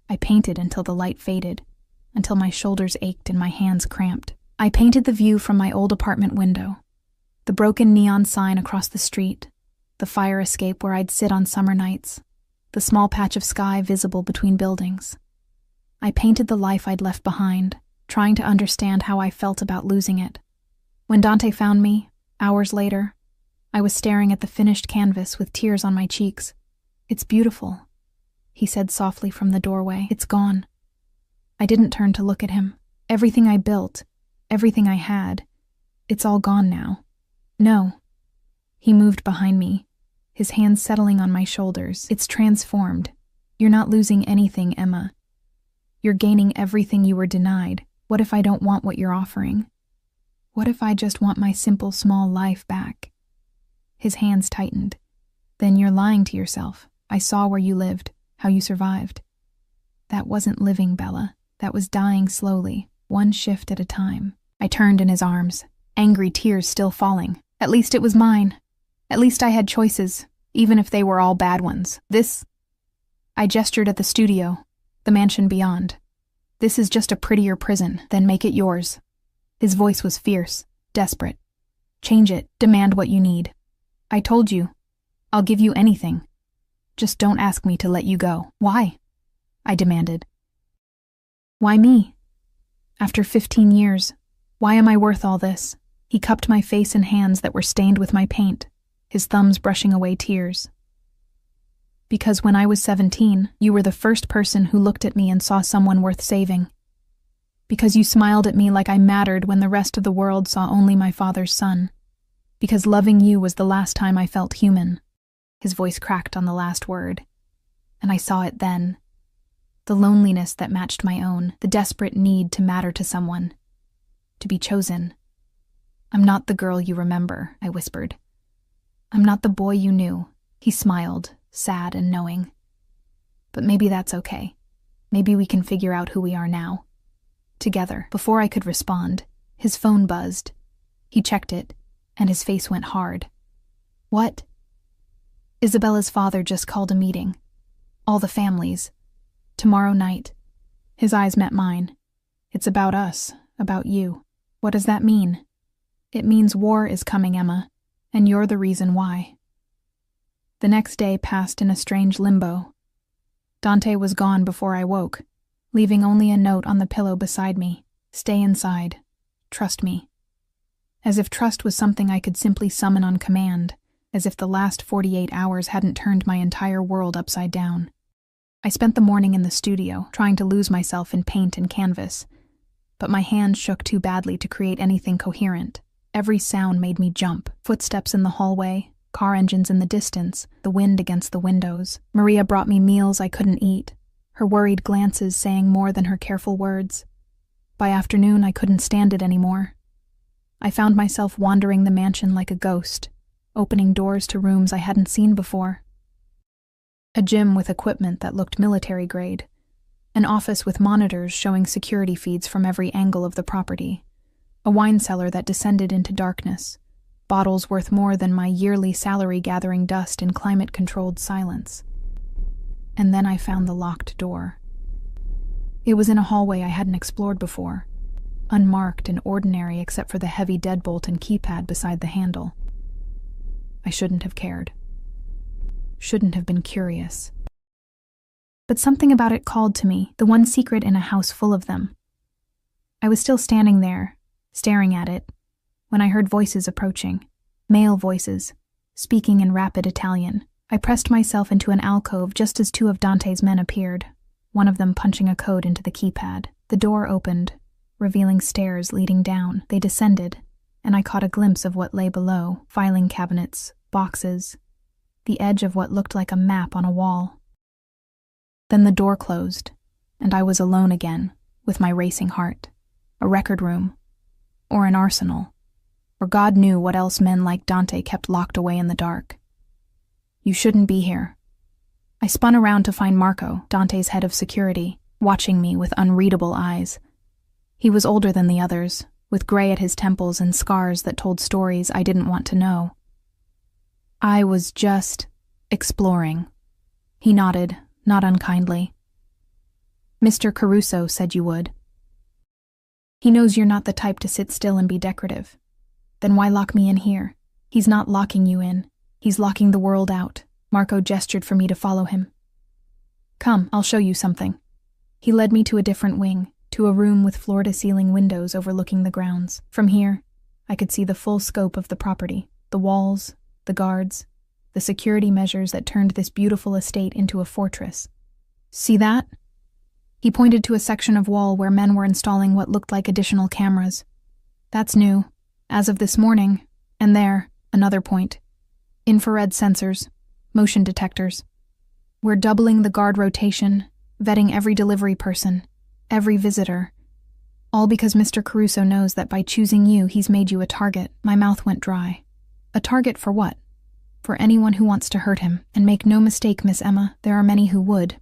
I painted until the light faded, until my shoulders ached and my hands cramped. I painted the view from my old apartment window, the broken neon sign across the street, the fire escape where I'd sit on summer nights, the small patch of sky visible between buildings. I painted the life I'd left behind, trying to understand how I felt about losing it. When Dante found me, hours later, I was staring at the finished canvas with tears on my cheeks. "It's beautiful," he said softly from the doorway. "It's gone." I didn't turn to look at him. Everything I built, everything I had, it's all gone now. "No." He moved behind me, his hands settling on my shoulders. "It's transformed. You're not losing anything, Emma. You're gaining everything you were denied. What if I don't want what you're offering? What if I just want my simple, small life back?" His hands tightened. "Then you're lying to yourself. I saw where you lived, how you survived." "That wasn't living, Bella. That was dying slowly, one shift at a time." I turned in his arms, angry tears still falling. At least it was mine. At least I had choices, even if they were all bad ones. I gestured at the studio, the mansion beyond. "This is just a prettier prison, then make it yours." His voice was fierce, desperate. "Change it, demand what you need. I told you, I'll give you anything. Just don't ask me to let you go." "Why?" I demanded. "Why me? After 15 years, why am I worth all this?" He cupped my face in hands that were stained with my paint, his thumbs brushing away tears. "Because when I was 17, you were the first person who looked at me and saw someone worth saving. Because you smiled at me like I mattered when the rest of the world saw only my father's son. Because loving you was the last time I felt human." His voice cracked on the last word. And I saw it then. The loneliness that matched my own, the desperate need to matter to someone. To be chosen. "I'm not the girl you remember," I whispered. "I'm not the boy you knew. He smiled, sad and knowing. But maybe that's okay. Maybe we can figure out who we are now. Together. Before I could respond, his phone buzzed. He checked it, and his face went hard. What? Isabella's father just called a meeting. All the families. Tomorrow night. His eyes met mine. It's about us, about you. What does that mean? It means war is coming, Emma, and you're the reason why. The next day passed in a strange limbo. Dante was gone before I woke, leaving only a note on the pillow beside me. Stay inside. Trust me. As if trust was something I could simply summon on command, as if the last 48 hours hadn't turned my entire world upside down. I spent the morning in the studio, trying to lose myself in paint and canvas, but my hands shook too badly to create anything coherent. Every sound made me jump. Footsteps in the hallway, car engines in the distance, the wind against the windows. Maria brought me meals I couldn't eat, her worried glances saying more than her careful words. By afternoon, I couldn't stand it anymore. I found myself wandering the mansion like a ghost, opening doors to rooms I hadn't seen before. A gym with equipment that looked military grade. An office with monitors showing security feeds from every angle of the property. A wine cellar that descended into darkness. Bottles worth more than my yearly salary gathering dust in climate-controlled silence. And then I found the locked door. It was in a hallway I hadn't explored before, unmarked and ordinary except for the heavy deadbolt and keypad beside the handle. I shouldn't have cared. Shouldn't have been curious. But something about it called to me, the one secret in a house full of them. I was still standing there, staring at it, when I heard voices approaching, male voices, speaking in rapid Italian. I pressed myself into an alcove just as two of Dante's men appeared, one of them punching a code into the keypad. The door opened, revealing stairs leading down. They descended, and I caught a glimpse of what lay below, filing cabinets, boxes, the edge of what looked like a map on a wall. Then the door closed, and I was alone again, with my racing heart. A record room, or an arsenal, or God knew what else men like Dante kept locked away in the dark. You shouldn't be here. I spun around to find Marco, Dante's head of security, watching me with unreadable eyes. He was older than the others, with gray at his temples and scars that told stories I didn't want to know. I was just exploring. He nodded, not unkindly. Mr. Caruso said you would. He knows you're not the type to sit still and be decorative. Then why lock me in here? He's not locking you in. He's locking the world out. Marco gestured for me to follow him. Come, I'll show you something. He led me to a different wing, to a room with floor-to-ceiling windows overlooking the grounds. From here, I could see the full scope of the property, the walls, the guards, the security measures that turned this beautiful estate into a fortress. See that? He pointed to a section of wall where men were installing what looked like additional cameras. That's new, as of this morning, and there, another point. Infrared sensors, motion detectors. We're doubling the guard rotation, vetting every delivery person, every visitor. All because Mr. Caruso knows that by choosing you, he's made you a target. My mouth went dry. A target for what? For anyone who wants to hurt him. And make no mistake, Miss Emma, there are many who would.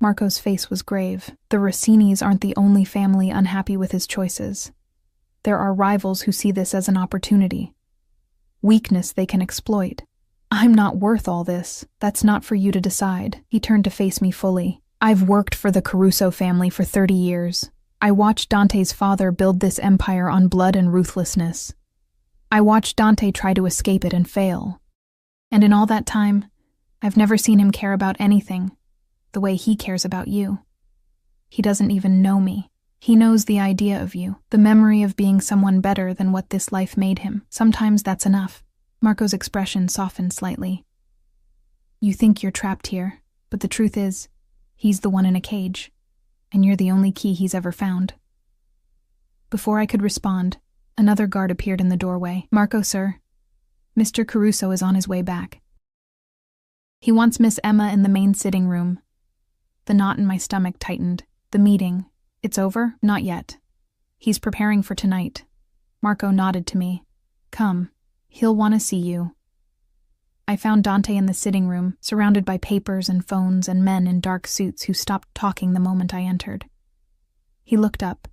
Marco's face was grave. The Rossinis aren't the only family unhappy with his choices. There are rivals who see this as an opportunity. Weakness they can exploit. I'm not worth all this. That's not for you to decide. He turned to face me fully. I've worked for the Caruso family for 30 years. I watched Dante's father build this empire on blood and ruthlessness. I watched Dante try to escape it and fail. And in all that time, I've never seen him care about anything the way he cares about you. He doesn't even know me. He knows the idea of you, the memory of being someone better than what this life made him. Sometimes that's enough. Marco's expression softened slightly. You think you're trapped here, but the truth is, he's the one in a cage, and you're the only key he's ever found. Before I could respond, another guard appeared in the doorway. Marco, sir. Mr. Caruso is on his way back. He wants Miss Emma in the main sitting room. The knot in my stomach tightened. The meeting. It's over? Not yet. He's preparing for tonight. Marco nodded to me. Come. He'll want to see you. I found Dante in the sitting room, surrounded by papers and phones and men in dark suits who stopped talking the moment I entered. He looked up,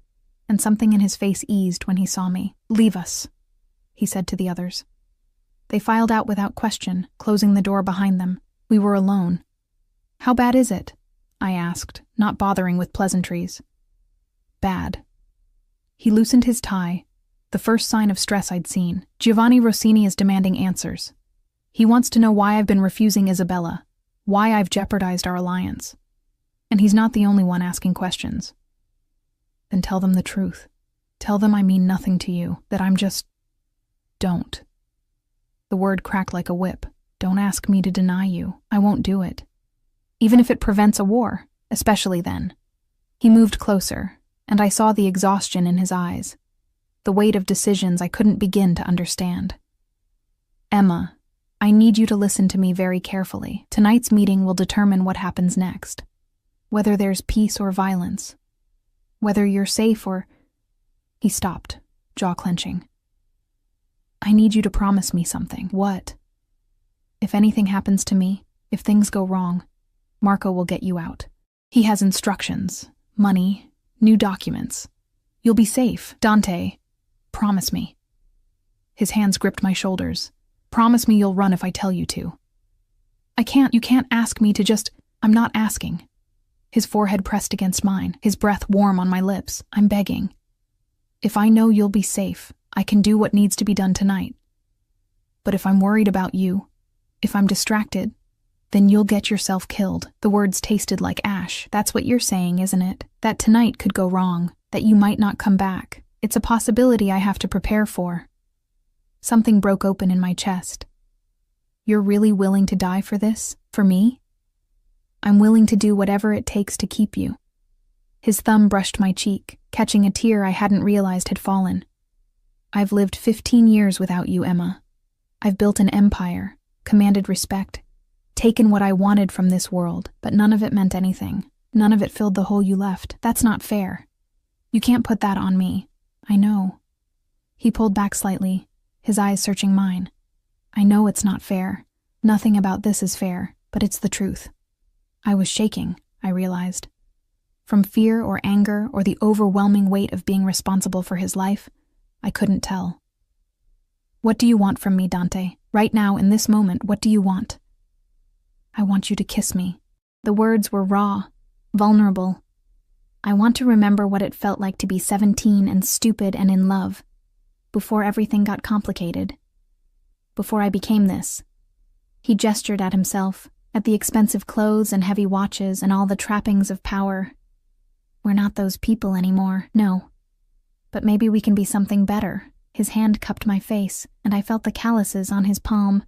and something in his face eased when he saw me. "Leave us," he said to the others. They filed out without question, closing the door behind them. We were alone. "How bad is it?" I asked, not bothering with pleasantries. "Bad." He loosened his tie, the first sign of stress I'd seen. "Giovanni Rossini is demanding answers. He wants to know why I've been refusing Isabella, why I've jeopardized our alliance. And he's not the only one asking questions." "Then tell them the truth. Tell them I mean nothing to you, that I'm just... Don't." The word cracked like a whip. "Don't ask me to deny you. I won't do it. Even if it prevents a war, especially then." He moved closer, and I saw the exhaustion in his eyes, the weight of decisions I couldn't begin to understand. "Emma, I need you to listen to me very carefully. Tonight's meeting will determine what happens next. Whether there's peace or violence. Whether you're safe or..." He stopped, jaw clenching. "I need you to promise me something." "What?" "If anything happens to me, if things go wrong, Marco will get you out. He has instructions, money, new documents. You'll be safe. Dante, promise me." His hands gripped my shoulders. "Promise me you'll run if I tell you to." "I can't. You can't ask me to just..." "I'm not asking." His forehead pressed against mine, his breath warm on my lips. "I'm begging. If I know you'll be safe, I can do what needs to be done tonight. But if I'm worried about you, if I'm distracted, then you'll get yourself killed." The words tasted like ash. "That's what you're saying, isn't it? That tonight could go wrong, that you might not come back. It's a possibility I have to prepare for." Something broke open in my chest. "You're really willing to die for this? For me?" "I'm willing to do whatever it takes to keep you." His thumb brushed my cheek, catching a tear I hadn't realized had fallen. "I've lived 15 years without you, Emma. I've built an empire, commanded respect, taken what I wanted from this world, but none of it meant anything. None of it filled the hole you left. That's not fair. You can't put that on me." "I know." He pulled back slightly, his eyes searching mine. "I know it's not fair. Nothing about this is fair, but it's the truth." I was shaking, I realized. From fear or anger or the overwhelming weight of being responsible for his life, I couldn't tell. "What do you want from me, Dante? Right now, in this moment, what do you want?" "I want you to kiss me." The words were raw, vulnerable. "I want to remember what it felt like to be 17 and stupid and in love, before everything got complicated. Before I became this." He gestured at himself, at the expensive clothes and heavy watches and all the trappings of power. "We're not those people anymore, no. But maybe we can be something better." His hand cupped my face, and I felt the calluses on his palm.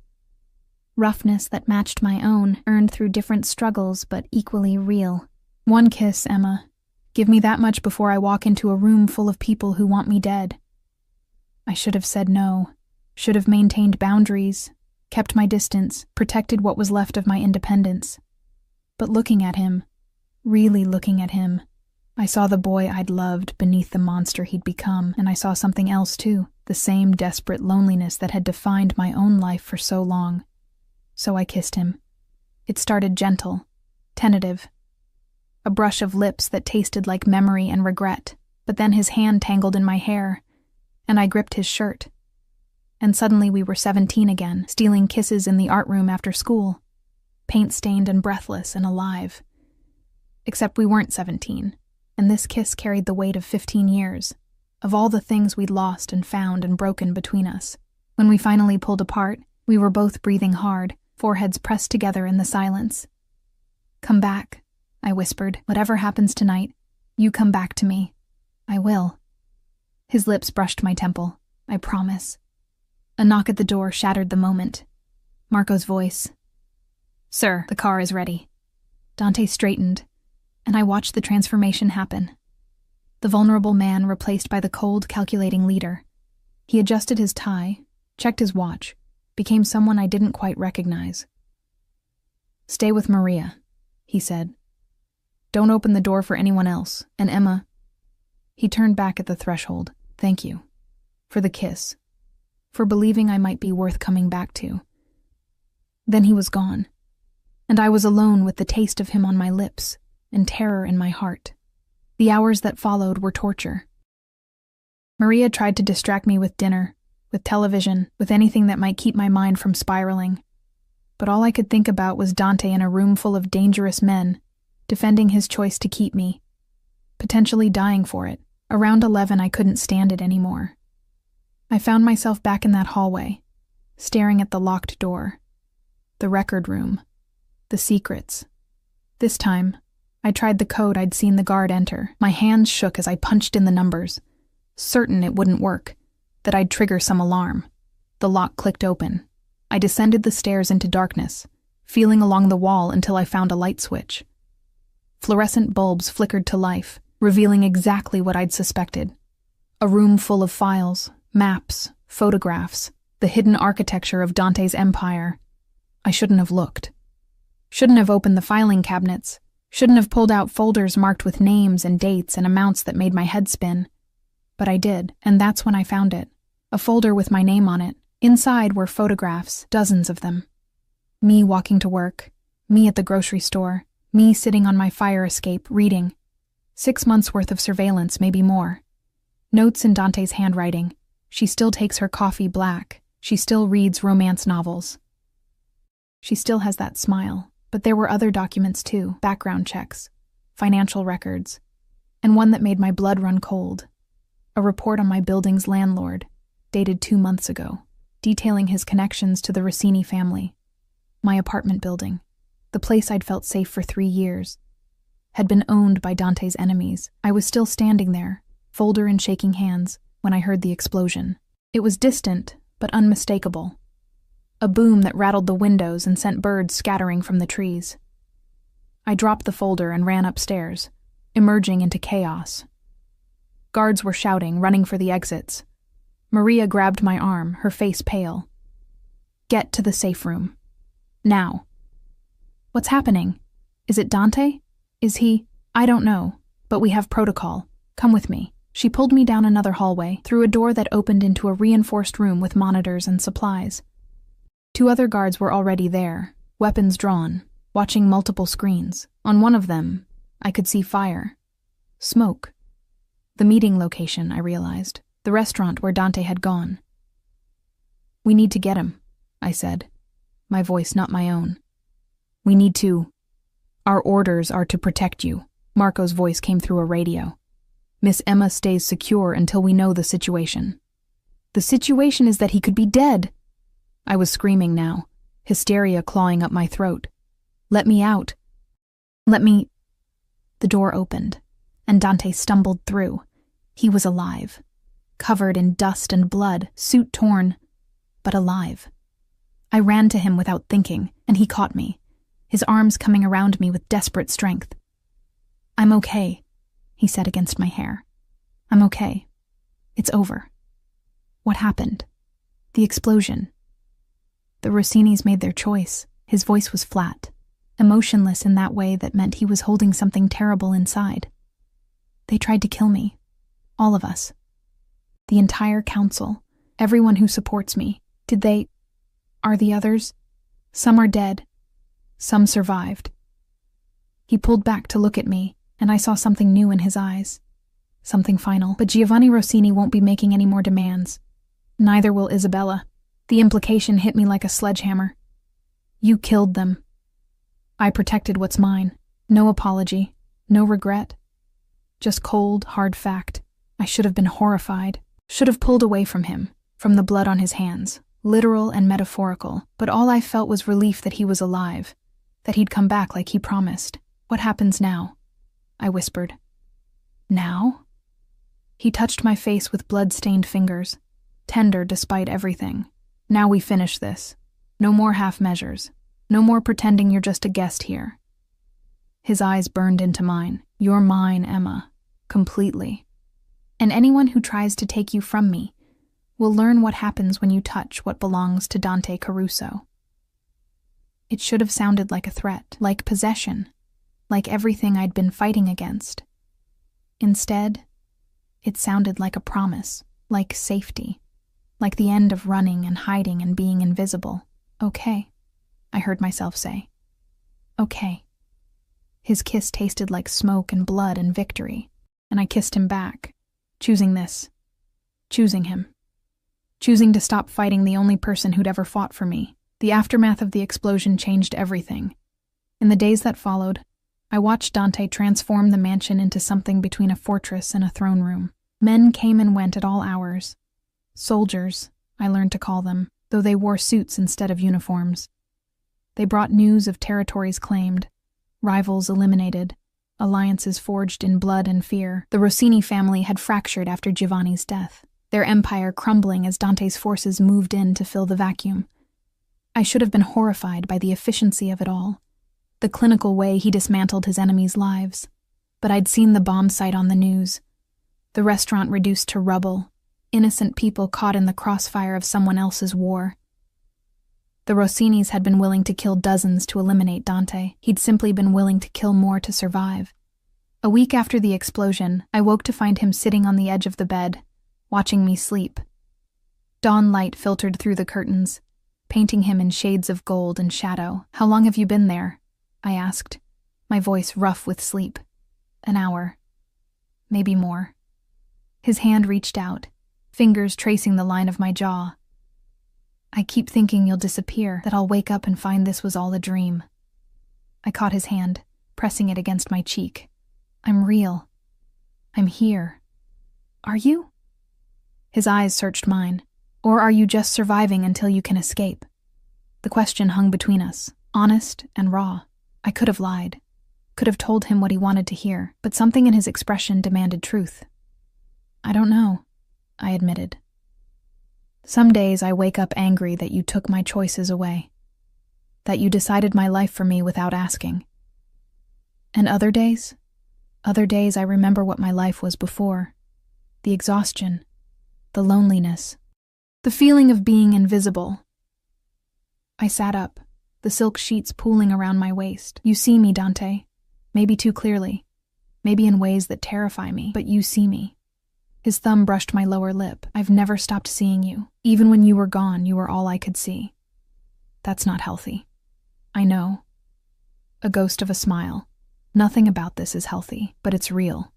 Roughness that matched my own, earned through different struggles but equally real. "One kiss, Emma. Give me that much before I walk into a room full of people who want me dead." I should have said no, should have maintained boundaries, kept my distance, protected what was left of my independence. But looking at him, really looking at him, I saw the boy I'd loved beneath the monster he'd become, and I saw something else too, the same desperate loneliness that had defined my own life for so long. So I kissed him. It started gentle, tentative. A brush of lips that tasted like memory and regret, but then his hand tangled in my hair, and I gripped his shirt. And suddenly we were 17 again, stealing kisses in the art room after school, paint-stained and breathless and alive. Except we weren't 17, and this kiss carried the weight of 15 years, of all the things we'd lost and found and broken between us. When we finally pulled apart, we were both breathing hard, foreheads pressed together in the silence. "Come back," I whispered. "Whatever happens tonight, you come back to me." "I will." His lips brushed my temple. "I promise." A knock at the door shattered the moment. Marco's voice. "Sir, the car is ready." Dante straightened, and I watched the transformation happen. The vulnerable man replaced by the cold, calculating leader. He adjusted his tie, checked his watch, became someone I didn't quite recognize. "Stay with Maria," he said. "Don't open the door for anyone else, and Emma..." He turned back at the threshold. "Thank you. For the kiss. For believing I might be worth coming back to." Then he was gone, and I was alone with the taste of him on my lips and terror in my heart. The hours that followed were torture. Maria tried to distract me with dinner, with television, with anything that might keep my mind from spiraling. But all I could think about was Dante in a room full of dangerous men, defending his choice to keep me, potentially dying for it. Around 11, I couldn't stand it anymore. I found myself back in that hallway, staring at the locked door, the record room, the secrets. This time, I tried the code I'd seen the guard enter. My hands shook as I punched in the numbers, certain it wouldn't work, that I'd trigger some alarm. The lock clicked open. I descended the stairs into darkness, feeling along the wall until I found a light switch. Fluorescent bulbs flickered to life, revealing exactly what I'd suspected. A room full of files, maps, photographs, the hidden architecture of Dante's empire. I shouldn't have looked. Shouldn't have opened the filing cabinets. Shouldn't have pulled out folders marked with names and dates and amounts that made my head spin. But I did, and that's when I found it. A folder with my name on it. Inside were photographs, dozens of them. Me walking to work, me at the grocery store, me sitting on my fire escape, reading. 6 months' worth of surveillance, maybe more. Notes in Dante's handwriting. She still takes her coffee black. She still reads romance novels. She still has that smile. But there were other documents too, background checks, financial records, and one that made my blood run cold. A report on my building's landlord, dated 2 months ago, detailing his connections to the Rossini family. My apartment building, the place I'd felt safe for 3 years, had been owned by Dante's enemies. I was still standing there, folder in shaking hands, when I heard the explosion. It was distant, but unmistakable. A boom that rattled the windows and sent birds scattering from the trees. I dropped the folder and ran upstairs, emerging into chaos. Guards were shouting, running for the exits. Maria grabbed my arm, her face pale. "Get to the safe room. Now." "What's happening? Is it Dante? Is he?" "I don't know, but we have protocol. Come with me." She pulled me down another hallway, through a door that opened into a reinforced room with monitors and supplies. 2 other guards were already there, weapons drawn, watching multiple screens. On one of them, I could see fire. Smoke. The meeting location, I realized. The restaurant where Dante had gone. "We need to get him," I said, my voice not my own. "We need to. Our orders are to protect you." Marco's voice came through a radio. "Miss Emma stays secure until we know the situation." "The situation is that he could be dead." I was screaming now, hysteria clawing up my throat. "Let me out. Let me—" The door opened, and Dante stumbled through. He was alive, covered in dust and blood, suit torn, but alive. I ran to him without thinking, and he caught me, his arms coming around me with desperate strength. "I'm okay," he said against my hair. "I'm okay. It's over." "What happened?" "The explosion. The Rossinis made their choice." His voice was flat, emotionless in that way that meant he was holding something terrible inside. "They tried to kill me. All of us. The entire council. Everyone who supports me. Did they... Are the others? Some are dead. Some survived." He pulled back to look at me, and I saw something new in his eyes. Something final. "But Giovanni Rossini won't be making any more demands. Neither will Isabella." The implication hit me like a sledgehammer. "You killed them." I protected what's mine. No apology, no regret. Just cold, hard fact. I should have been horrified. Should have pulled away from him, from the blood on his hands, literal and metaphorical. But all I felt was relief that he was alive, that he'd come back like he promised. "What happens now?" I whispered. "Now?" He touched my face with blood-stained fingers, tender despite everything. "Now we finish this. No more half measures. No more pretending you're just a guest here." His eyes burned into mine. "You're mine, Emma. Completely. And anyone who tries to take you from me will learn what happens when you touch what belongs to Dante Caruso." It should have sounded like a threat, like possession, like everything I'd been fighting against. Instead, it sounded like a promise, like safety. Like the end of running and hiding and being invisible. "Okay," I heard myself say. Okay. His kiss tasted like smoke and blood and victory, and I kissed him back, choosing this, choosing him, choosing to stop fighting the only person who'd ever fought for me. The aftermath of the explosion changed everything. In the days that followed, I watched Dante transform the mansion into something between a fortress and a throne room. Men came and went at all hours. Soldiers, I learned to call them, though they wore suits instead of uniforms. They brought news of territories claimed, rivals eliminated, alliances forged in blood and fear. The Rossini family had fractured after Giovanni's death, their empire crumbling as Dante's forces moved in to fill the vacuum. I should have been horrified by the efficiency of it all, the clinical way he dismantled his enemies' lives. But I'd seen the bomb site on the news, the restaurant reduced to rubble, innocent people caught in the crossfire of someone else's war. The Rossinis had been willing to kill dozens to eliminate Dante. He'd simply been willing to kill more to survive. A week after the explosion, I woke to find him sitting on the edge of the bed, watching me sleep. Dawn light filtered through the curtains, painting him in shades of gold and shadow. "How long have you been there?" I asked, my voice rough with sleep. "An hour. Maybe more." His hand reached out, fingers tracing the line of my jaw. "I keep thinking you'll disappear, that I'll wake up and find this was all a dream." I caught his hand, pressing it against my cheek. "I'm real. I'm here." "Are you?" His eyes searched mine. "Or are you just surviving until you can escape?" The question hung between us, honest and raw. I could have lied, could have told him what he wanted to hear, but something in his expression demanded truth. "I don't know," I admitted. "Some days I wake up angry that you took my choices away, that you decided my life for me without asking. And other days I remember what my life was before, the exhaustion, the loneliness, the feeling of being invisible." I sat up, the silk sheets pooling around my waist. "You see me, Dante. Maybe too clearly, maybe in ways that terrify me, but you see me." His thumb brushed my lower lip. "I've never stopped seeing you. Even when you were gone, you were all I could see. That's not healthy. I know." A ghost of a smile. "Nothing about this is healthy, but it's real.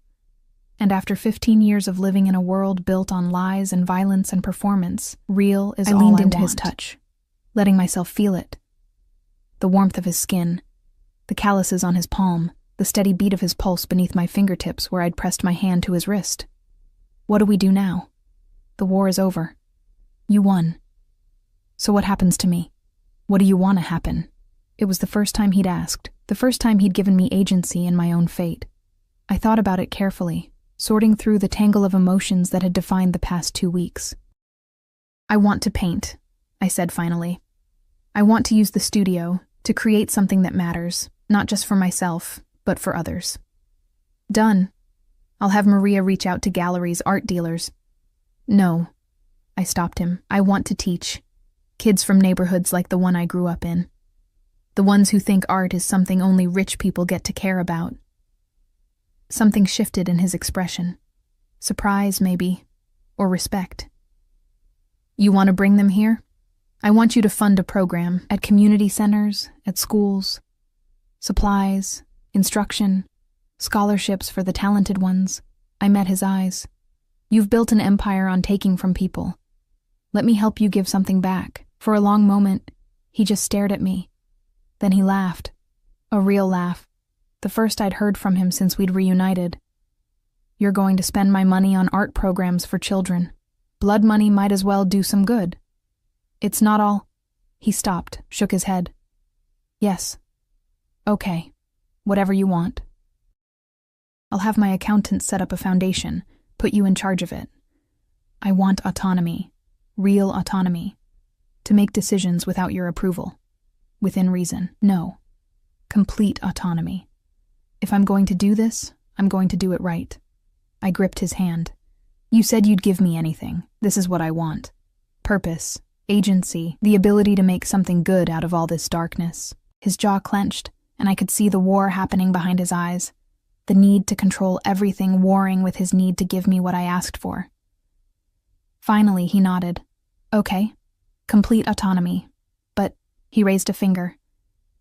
And after 15 years of living in a world built on lies and violence and performance, real is all I want." I leaned into his touch, letting myself feel it. The warmth of his skin, the calluses on his palm, the steady beat of his pulse beneath my fingertips where I'd pressed my hand to his wrist. "What do we do now? The war is over. You won. So what happens to me? What do you want to happen?" It was the first time he'd asked, the first time he'd given me agency in my own fate. I thought about it carefully, sorting through the tangle of emotions that had defined the past 2 weeks. "I want to paint," I said finally. "I want to use the studio to create something that matters, not just for myself, but for others." "Done. I'll have Maria reach out to galleries, art dealers." "No," I stopped him. "I want to teach. Kids from neighborhoods like the one I grew up in. The ones who think art is something only rich people get to care about." Something shifted in his expression. Surprise, maybe, or respect. "You want to bring them here? I want you to fund a program at community centers, at schools. Supplies, instruction, scholarships for the talented ones." I met his eyes. "You've built an empire on taking from people. Let me help you give something back." For a long moment, he just stared at me. Then he laughed. A real laugh. The first I'd heard from him since we'd reunited. "You're going to spend my money on art programs for children. Blood money might as well do some good. It's not all—" He stopped, shook his head. "Yes. Okay. Whatever you want. I'll have my accountant set up a foundation, put you in charge of it. I want autonomy, real autonomy, to make decisions without your approval. Within reason. No. Complete autonomy. If I'm going to do this, I'm going to do it right." I gripped his hand. "You said you'd give me anything. This is what I want. Purpose, agency, the ability to make something good out of all this darkness." His jaw clenched, and I could see the war happening behind his eyes, the need to control everything warring with his need to give me what I asked for. Finally, he nodded. "Okay. Complete autonomy. But," he raised a finger,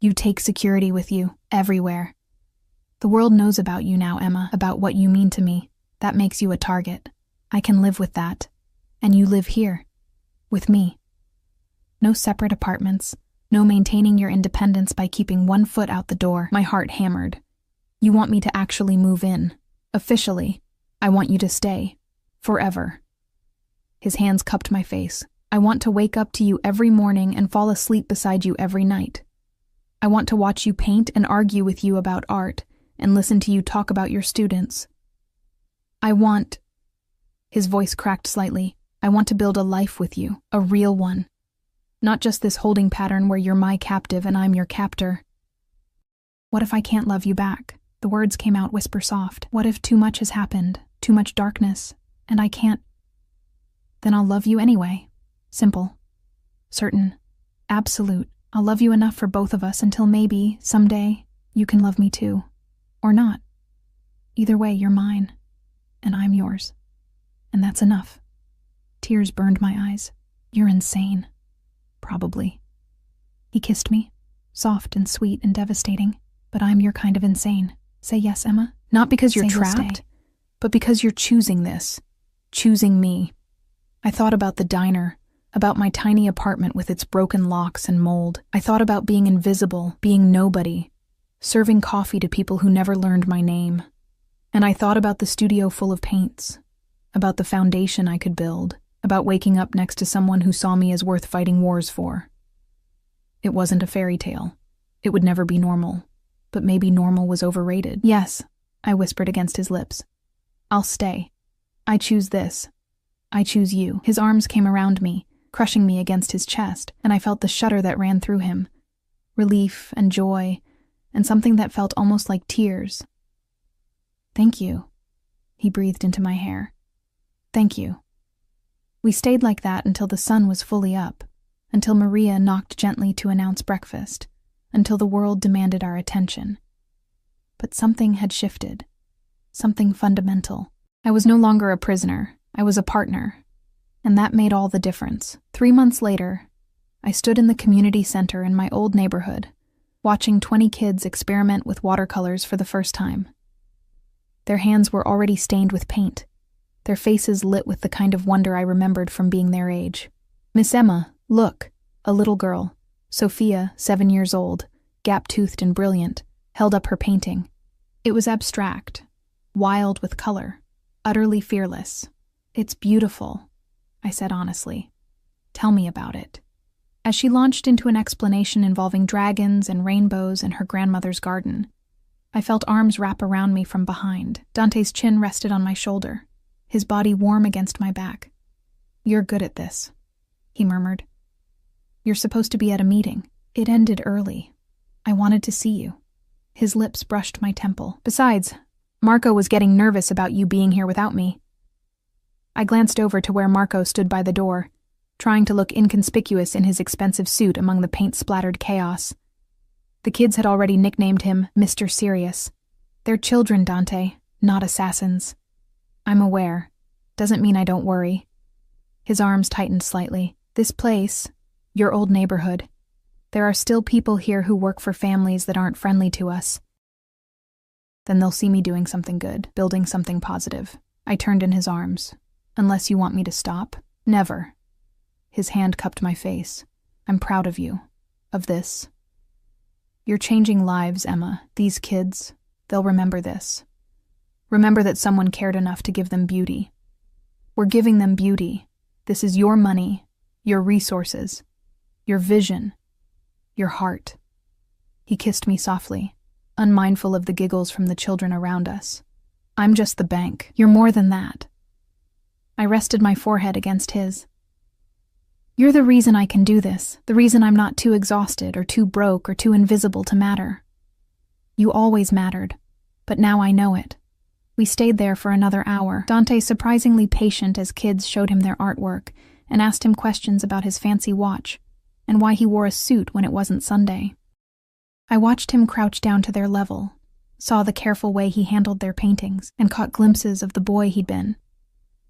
You take security with you, everywhere. The world knows about you now, Emma, about what you mean to me. That makes you a target. I can live with that. And you live here. With me. No separate apartments. No maintaining your independence by keeping one foot out the door. My heart hammered. You want me to actually move in. Officially. I want you to stay. Forever. His hands cupped my face. I want to wake up to you every morning and fall asleep beside you every night. I want to watch you paint and argue with you about art and listen to you talk about your students. I want... His voice cracked slightly. I want to build a life with you, a real one. Not just this holding pattern where you're my captive and I'm your captor. What if I can't love you back? The words came out whisper soft. What if too much has happened, too much darkness, and I can't? Then I'll love you anyway. Simple. Certain. Absolute. I'll love you enough for both of us until maybe, someday, you can love me too. Or not. Either way, you're mine. And I'm yours. And that's enough. Tears burned my eyes. You're insane. Probably. He kissed me, soft and sweet and devastating, but I'm your kind of insane. Say yes, Emma? Not because you're trapped, but because you're choosing this. Choosing me. I thought about the diner, about my tiny apartment with its broken locks and mold. I thought about being invisible, being nobody, serving coffee to people who never learned my name. And I thought about the studio full of paints, about the foundation I could build, about waking up next to someone who saw me as worth fighting wars for. It wasn't a fairy tale. It would never be normal. But maybe normal was overrated. Yes, I whispered against his lips. I'll stay. I choose this. I choose you. His arms came around me, crushing me against his chest, and I felt the shudder that ran through him. Relief and joy, and something that felt almost like tears. Thank you, he breathed into my hair. Thank you. We stayed like that until the sun was fully up, until Maria knocked gently to announce breakfast, until the world demanded our attention. But something had shifted. Something fundamental. I was no longer a prisoner. I was a partner. And that made all the difference. 3 months later, I stood in the community center in my old neighborhood, watching 20 kids experiment with watercolors for the first time. Their hands were already stained with paint, their faces lit with the kind of wonder I remembered from being their age. Miss Emma, look, a little girl, Sophia, 7 years old, gap-toothed and brilliant, held up her painting. It was abstract, wild with color, utterly fearless. It's beautiful, I said honestly. Tell me about it. As she launched into an explanation involving dragons and rainbows in her grandmother's garden, I felt arms wrap around me from behind. Dante's chin rested on my shoulder, his body warm against my back. You're good at this, he murmured. You're supposed to be at a meeting. It ended early. I wanted to see you. His lips brushed my temple. Besides, Marco was getting nervous about you being here without me. I glanced over to where Marco stood by the door, trying to look inconspicuous in his expensive suit among the paint-splattered chaos. The kids had already nicknamed him Mr. Serious. They're children, Dante, not assassins. I'm aware. Doesn't mean I don't worry. His arms tightened slightly. This place, your old neighborhood, there are still people here who work for families that aren't friendly to us. Then they'll see me doing something good, building something positive. I turned in his arms. Unless you want me to stop? Never. His hand cupped my face. I'm proud of you. Of this. You're changing lives, Emma. These kids, they'll remember this. Remember that someone cared enough to give them beauty. We're giving them beauty. This is your money, your resources, your vision, your heart. He kissed me softly, unmindful of the giggles from the children around us. I'm just the bank. You're more than that. I rested my forehead against his. You're the reason I can do this, the reason I'm not too exhausted or too broke or too invisible to matter. You always mattered, but now I know it. We stayed there for another hour, Dante surprisingly patient as kids showed him their artwork and asked him questions about his fancy watch and why he wore a suit when it wasn't Sunday. I watched him crouch down to their level, saw the careful way he handled their paintings, and caught glimpses of the boy he'd been,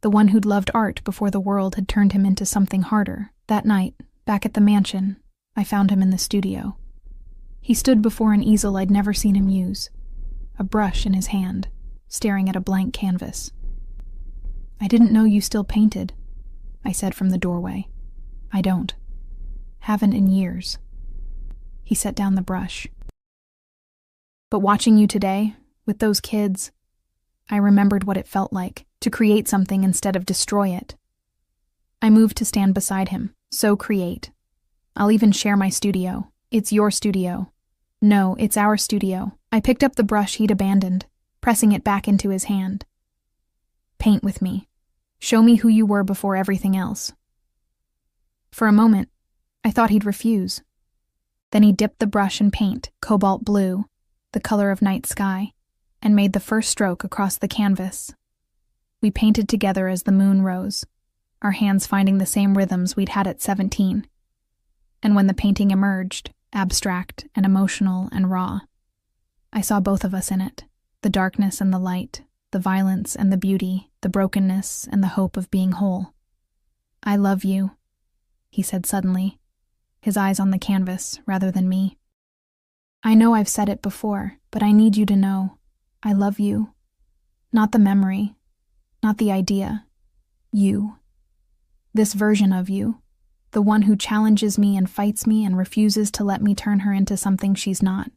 the one who'd loved art before the world had turned him into something harder. That night, back at the mansion, I found him in the studio. He stood before an easel I'd never seen him use, a brush in his hand, staring at a blank canvas. "I didn't know you still painted," I said from the doorway. "I don't. Haven't in years." He set down the brush. "But watching you today, with those kids, I remembered what it felt like to create something instead of destroy it." I moved to stand beside him. "So create. I'll even share my studio. It's your studio." "No, it's our studio." I picked up the brush he'd abandoned, pressing it back into his hand. "Paint with me. Show me who you were before everything else." For a moment, I thought he'd refuse. Then he dipped the brush in paint, cobalt blue, the color of night sky, and made the first stroke across the canvas. We painted together as the moon rose, our hands finding the same rhythms we'd had at 17. And when the painting emerged, abstract and emotional and raw, I saw both of us in it, the darkness and the light, the violence and the beauty, the brokenness and the hope of being whole. "I love you," he said suddenly, his eyes on the canvas rather than me. "I know I've said it before, but I need you to know. I love you. Not the memory, not the idea. You. This version of you. The one who challenges me and fights me and refuses to let me turn her into something she's not."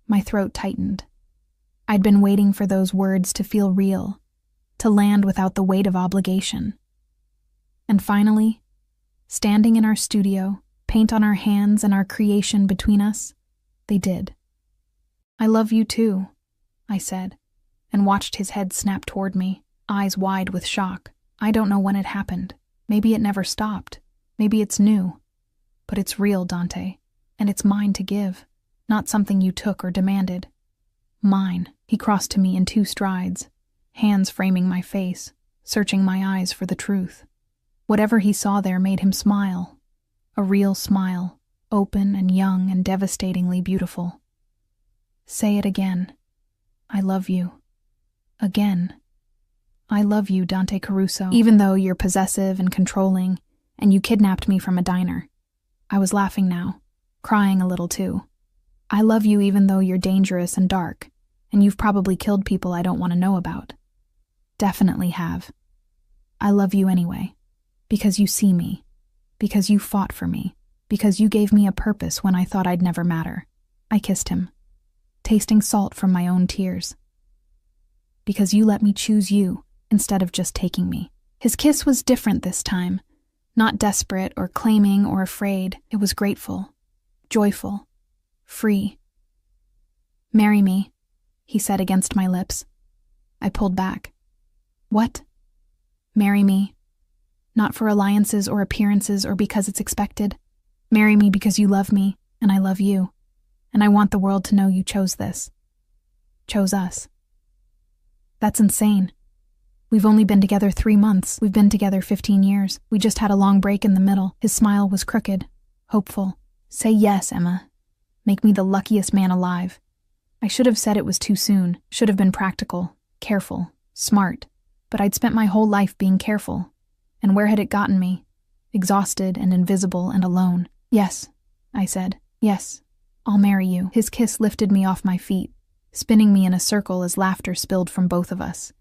My throat tightened. I'd been waiting for those words to feel real, to land without the weight of obligation. And finally, standing in our studio, paint on our hands and our creation between us, they did. "I love you too," I said, and watched his head snap toward me, eyes wide with shock. I don't know when it happened. Maybe it never stopped. Maybe it's new. But it's real, Dante, and it's mine to give, not something you took or demanded. Mine. He crossed to me in 2 strides, hands framing my face, searching my eyes for the truth. Whatever he saw there made him smile. A real smile, open and young and devastatingly beautiful. "Say it again. I love you. Again. I love you, Dante Caruso, even though you're possessive and controlling, and you kidnapped me from a diner." I was laughing now, crying a little too. "I love you even though you're dangerous and dark, and you've probably killed people I don't want to know about. Definitely have. I love you anyway, because you see me, because you fought for me, because you gave me a purpose when I thought I'd never matter." I kissed him, tasting salt from my own tears. "Because you let me choose you instead of just taking me." His kiss was different this time, not desperate or claiming or afraid. It was grateful, joyful, free. "Marry me," he said against my lips. I pulled back. "What?" "Marry me. Not for alliances or appearances or because it's expected. Marry me because you love me, and I love you. And I want the world to know you chose this. Chose us." "That's insane. We've only been together 3 months. We've been together 15 years. We just had a long break in the middle." His smile was crooked, hopeful. "Say yes, Emma. Make me the luckiest man alive." I should have said it was too soon, should have been practical, careful, smart, but I'd spent my whole life being careful. And where had it gotten me? Exhausted and invisible and alone. "Yes," I said. "Yes, I'll marry you." His kiss lifted me off my feet, spinning me in a circle as laughter spilled from both of us.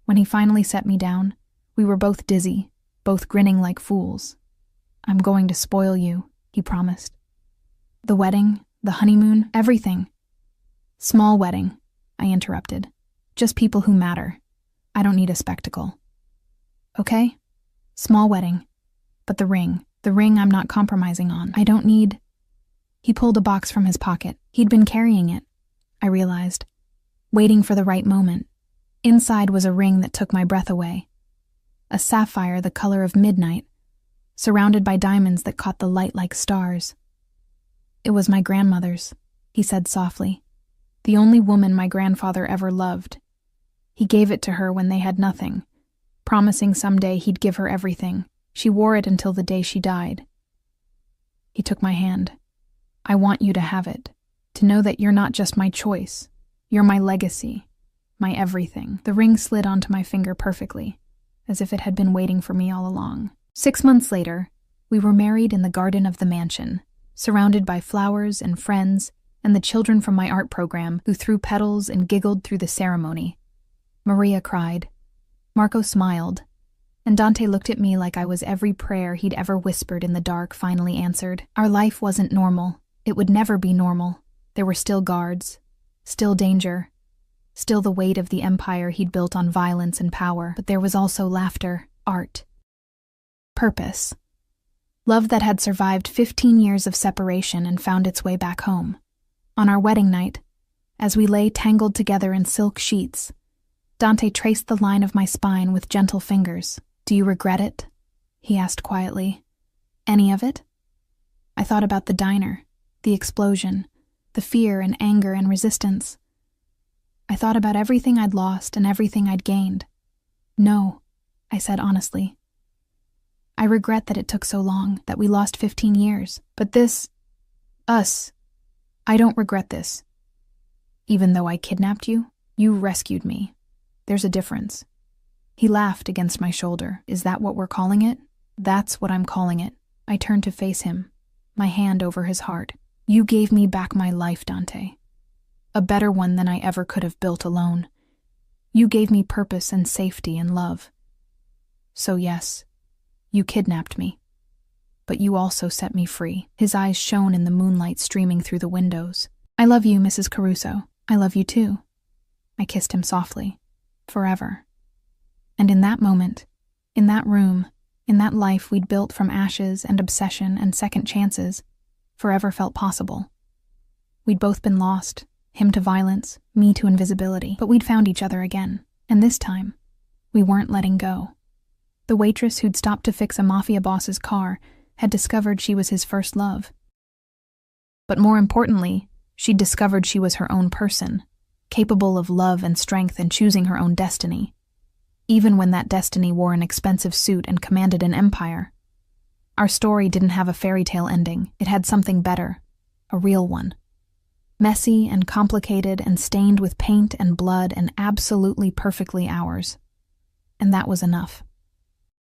When he finally set me down, we were both dizzy, both grinning like fools. "I'm going to spoil you," he promised. "The wedding, the honeymoon, everything." "Small wedding," I interrupted. "Just people who matter. I don't need a spectacle." "Okay, small wedding. But the ring I'm not compromising on. I don't need—" He pulled a box from his pocket. He'd been carrying it, I realized, waiting for the right moment. Inside was a ring that took my breath away. A sapphire the color of midnight, surrounded by diamonds that caught the light like stars. "It was my grandmother's," he said softly. "The only woman my grandfather ever loved. He gave it to her when they had nothing, promising someday he'd give her everything. She wore it until the day she died." He took my hand. "I want you to have it, to know that you're not just my choice. You're my legacy, my everything." The ring slid onto my finger perfectly, as if it had been waiting for me all along. 6 months later, we were married in the garden of the mansion, surrounded by flowers and friends and the children from my art program who threw petals and giggled through the ceremony. Maria cried. Marco smiled, and Dante looked at me like I was every prayer he'd ever whispered in the dark finally answered. Our life wasn't normal. It would never be normal. There were still guards, still danger, still the weight of the empire he'd built on violence and power, but there was also laughter, art, purpose. Love that had survived 15 years of separation and found its way back home. On our wedding night, as we lay tangled together in silk sheets, Dante traced the line of my spine with gentle fingers. "Do you regret it?" he asked quietly. "Any of it?" I thought about the diner, the explosion, the fear and anger and resistance. I thought about everything I'd lost and everything I'd gained. "No," I said honestly. "I regret that it took so long, that we lost 15 years. But us, I don't regret this. Even though I kidnapped you, you rescued me. There's a difference." He laughed against my shoulder. "Is that what we're calling it?" "That's what I'm calling it." I turned to face him, my hand over his heart. "You gave me back my life, Dante. A better one than I ever could have built alone. You gave me purpose and safety and love. So yes, you kidnapped me. But you also set me free." His eyes shone in the moonlight streaming through the windows. "I love you, Mrs. Caruso. I love you too." I kissed him softly. Forever. And in that moment, in that room, in that life we'd built from ashes and obsession and second chances, forever felt possible. We'd both been lost, him to violence, me to invisibility, but we'd found each other again, and this time, we weren't letting go. The waitress who'd stopped to fix a mafia boss's car had discovered she was his first love. But more importantly, she'd discovered she was her own person, capable of love and strength and choosing her own destiny, even when that destiny wore an expensive suit and commanded an empire. Our story didn't have a fairy tale ending. It had something better, a real one. Messy and complicated and stained with paint and blood and absolutely perfectly ours. And that was enough.